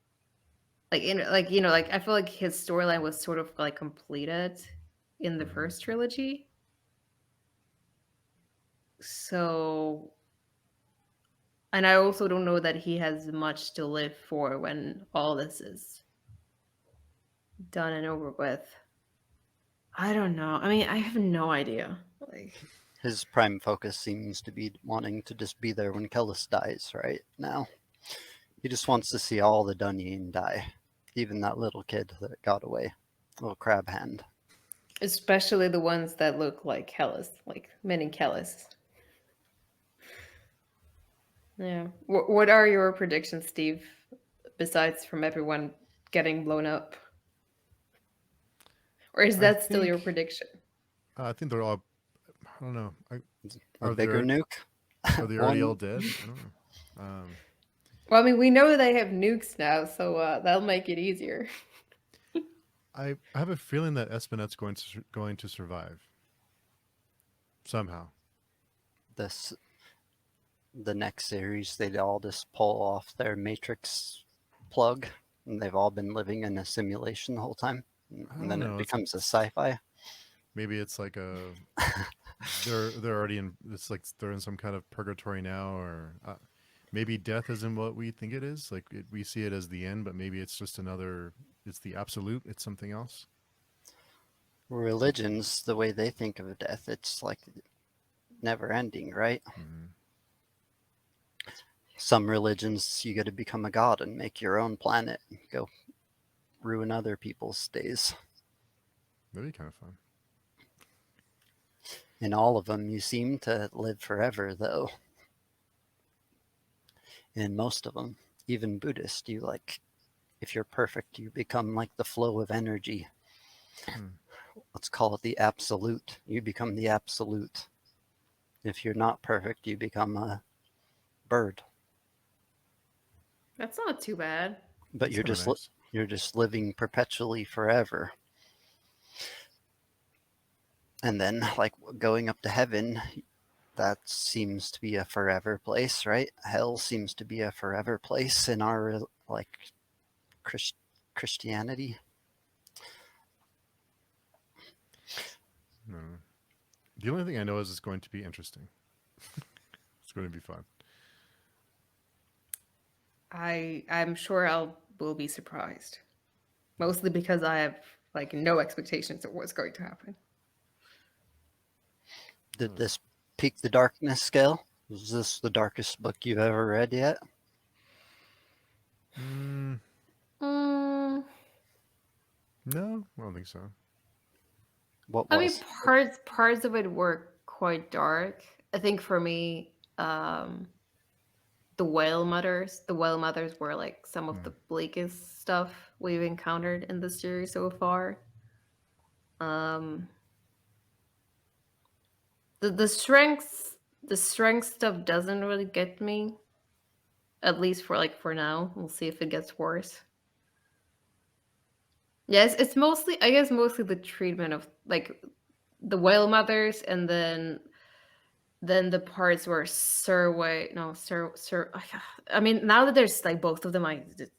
Like, like I feel like his storyline was sort of like completed in the first trilogy. So, and I also don't know that he has much to live for when all this is done and over with. I don't know. I mean, I have no idea. Like, His prime focus seems to be wanting to just be there when Kellis dies right now. He just wants to see all the Dunyan die. Even that little kid that got away. Little crab hand. especially the ones that look like Kellis, like many Kellis. Yeah. What are your predictions, Steve? Besides from everyone getting blown up, or is I that still your think prediction? I think they're all. I don't know. A Are they bigger nuke. are they already all One, dead? I don't know. Well, I mean, we know they have nukes now, so that'll make it easier. I have a feeling that Espinet's going to survive somehow. this the next series, they'd all just pull off their Matrix plug, and they've all been living in a simulation the whole time. I And don't then it know. becomes a sci-fi. Maybe it's like a they're already in. It's like they're in some kind of purgatory now, or maybe death isn't what we think it is. Like we see it as the end, but maybe it's just another. It's the absolute. It's something else. Religions, the way they think of death, it's like never ending, right? Mm-hmm. Some religions, you got to become a god and make your own planet and go ruin other people's days. That'd be kind of fun. In all of them, you seem to live forever, though. In most of them, even Buddhist, you like, if you're perfect, you become like the flow of energy. Let's call it the absolute. You become the absolute. If you're not perfect, you become a bird. That's not too bad. But That's nice. you're just living perpetually forever. And then, like, going up to heaven, that seems to be a forever place, right? Hell seems to be a forever place in our, like, Christianity. No. The only thing I know is it's going to be interesting. It's going to be fun. I'm sure will be surprised, mostly because I have like no expectations of what's going to happen. Did this peak the darkness scale? Was this the darkest book you've ever read yet? Mm, Mm, no, I don't think so. What I mean, was? parts of it were quite dark. I think for me, the whale mothers were like some of the bleakest stuff we've encountered in the series so far. Um, the strength stuff doesn't really get me, at least for now. We'll see if it gets worse. Yes, it's mostly, I guess, mostly the treatment of like the whale mothers, and then the parts where Sirway, no, Sir, I mean, now that there's like both of them,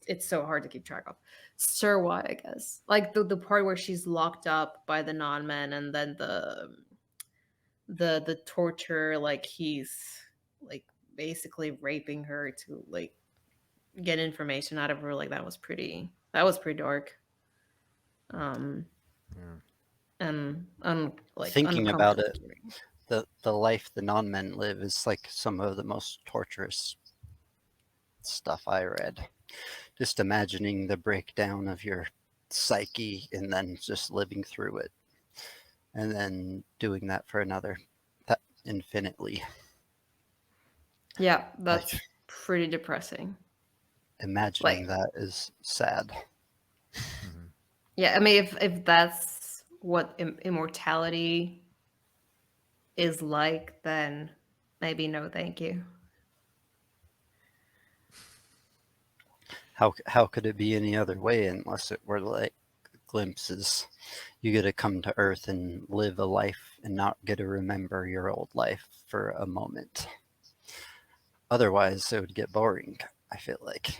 it's so hard to keep track of. Sirway, I guess, like the part where she's locked up by the non-men, and then the torture, like he's like basically raping her to like get information out of her. Like that was pretty dark. Um, Yeah. and like Thinking about uncomfortable it, to me. the life the non-men live is like some of the most torturous stuff I read. Just imagining the breakdown of your psyche and then just living through it, and then doing that for another, that infinitely. Yeah, Like, that's pretty depressing. imagining Like, that is sad. Mm-hmm. yeah, I mean, if that's what immortality is like, then maybe no, thank you. How could it be any other way unless it were like glimpses? You get to come to Earth and live a life and not get to remember your old life for a moment. Otherwise, it would get boring, I feel like.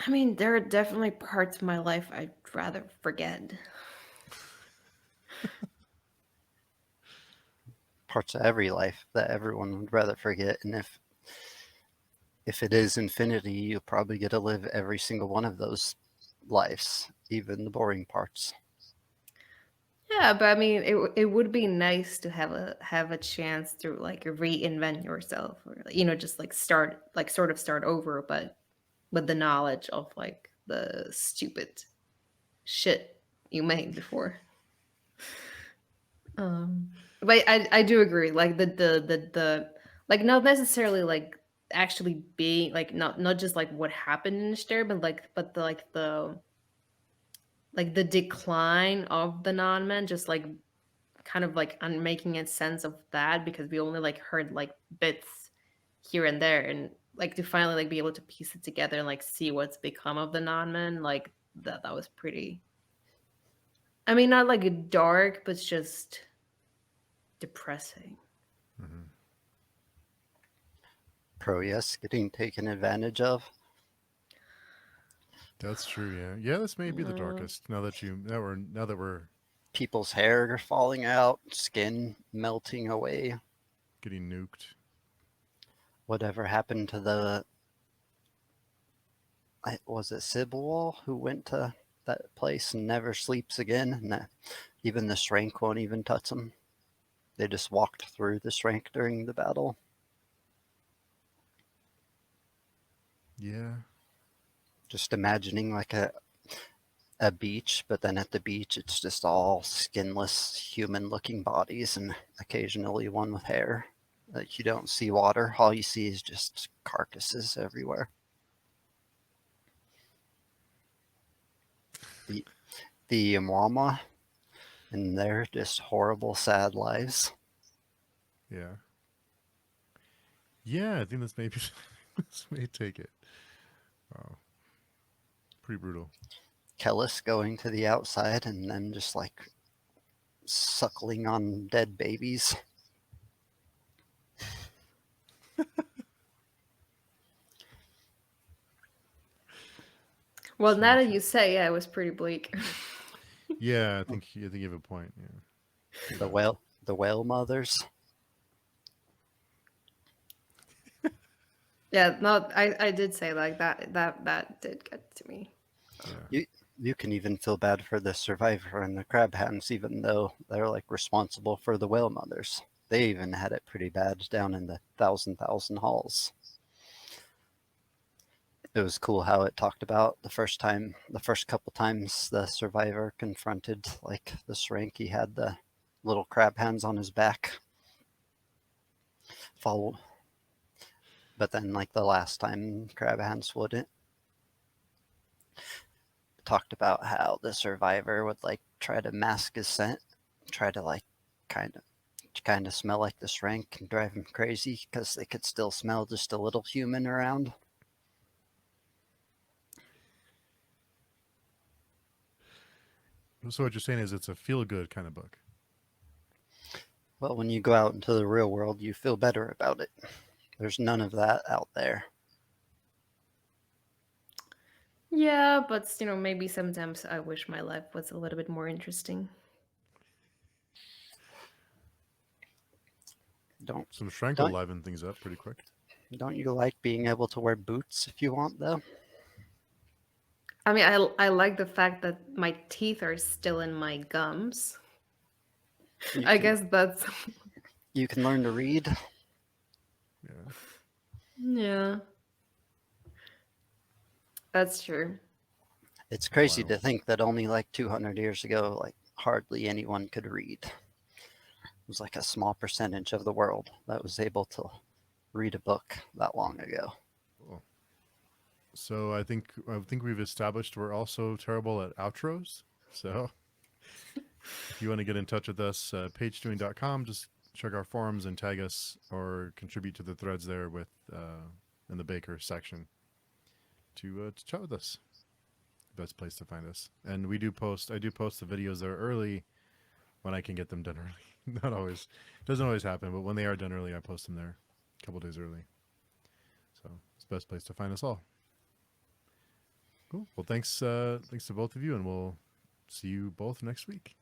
I mean, there are definitely parts of my life I'd rather forget. Parts of every life that everyone would rather forget. And if it is infinity, you'll probably get to live every single one of those lives, even the boring parts. Yeah, but I mean, it would be nice to have a chance to like reinvent yourself, or just like sort of start over, but with the knowledge of like the stupid shit you made before. But I do agree. Like the like not necessarily like actually being like not just like what happened in Stair, but like the decline of the non-men, just like kind of like making a sense of that, because we only like heard like bits here and there, and like to finally like be able to piece it together and like see what's become of the non-men, like that was pretty, I mean, not like dark, but just depressing. Mm-hmm. Yes, getting taken advantage of. That's true. Yeah. Yeah. This may be the Uh, darkest. Now that we're People's hair falling out, skin melting away. getting nuked. Whatever happened to the, was it Sybil who went to that place and never sleeps again? And even the Shrank won't even touch them. They just walked through the Shrank during the battle. Yeah. Just imagining like a beach, but then at the beach it's just all skinless human looking bodies and occasionally one with hair. Like, you don't see water, all you see is just carcasses everywhere. The the Mwama and their just horrible, sad lives. Yeah. Yeah. I think this this may take it. Wow. Pretty brutal. Kellis going to the outside and then just like suckling on dead babies. Well, So now that true. you say, yeah, it was pretty bleak. Yeah, I think you have a point. Yeah. Too The bad. whale mothers. Yeah, no, I did say like that did get to me. Yeah. You can even feel bad for the survivor and the crab hands, even though they're like responsible for the whale mothers. They even had it pretty bad down in the thousand halls. It was cool how it talked about the first couple times the survivor confronted like the shrank. He had the little crab hands on his back. Follow, but then like the last time crab hands wouldn't. Talked about how the survivor would like try to mask his scent, try to like kind of smell like the shrank and drive him crazy because they could still smell just a little human around. So what you're saying is it's a feel good kind of book. Well, when you go out into the real world, you feel better about it. There's none of that out there. Yeah, but maybe sometimes I wish my life was a little bit more interesting. Don't Some Shrink will don't liven things up pretty quick. don't you like being able to wear boots if you want though? I mean, I like the fact that my teeth are still in my gums. You I can guess that's you can learn to read. Yeah. yeah, that's true. It's crazy to Wild. think that only like 200 years ago, like hardly anyone could read. It was like a small percentage of the world that was able to read a book that long ago. Cool. So I think we've established we're also terrible at outros. So if you want to get in touch with us, pagedoing.com, just check our forums and tag us or contribute to the threads there with in the Baker section to chat with us. Best place to find us. And I do post the videos there early when I can get them done early. Not always. Doesn't always happen, but when they are done early, I post them there a couple days early. So it's the best place to find us all. Cool. Well, thanks to both of you, and we'll see you both next week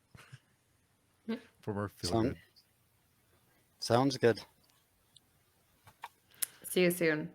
for more feel Sound, good. sounds good. See you soon.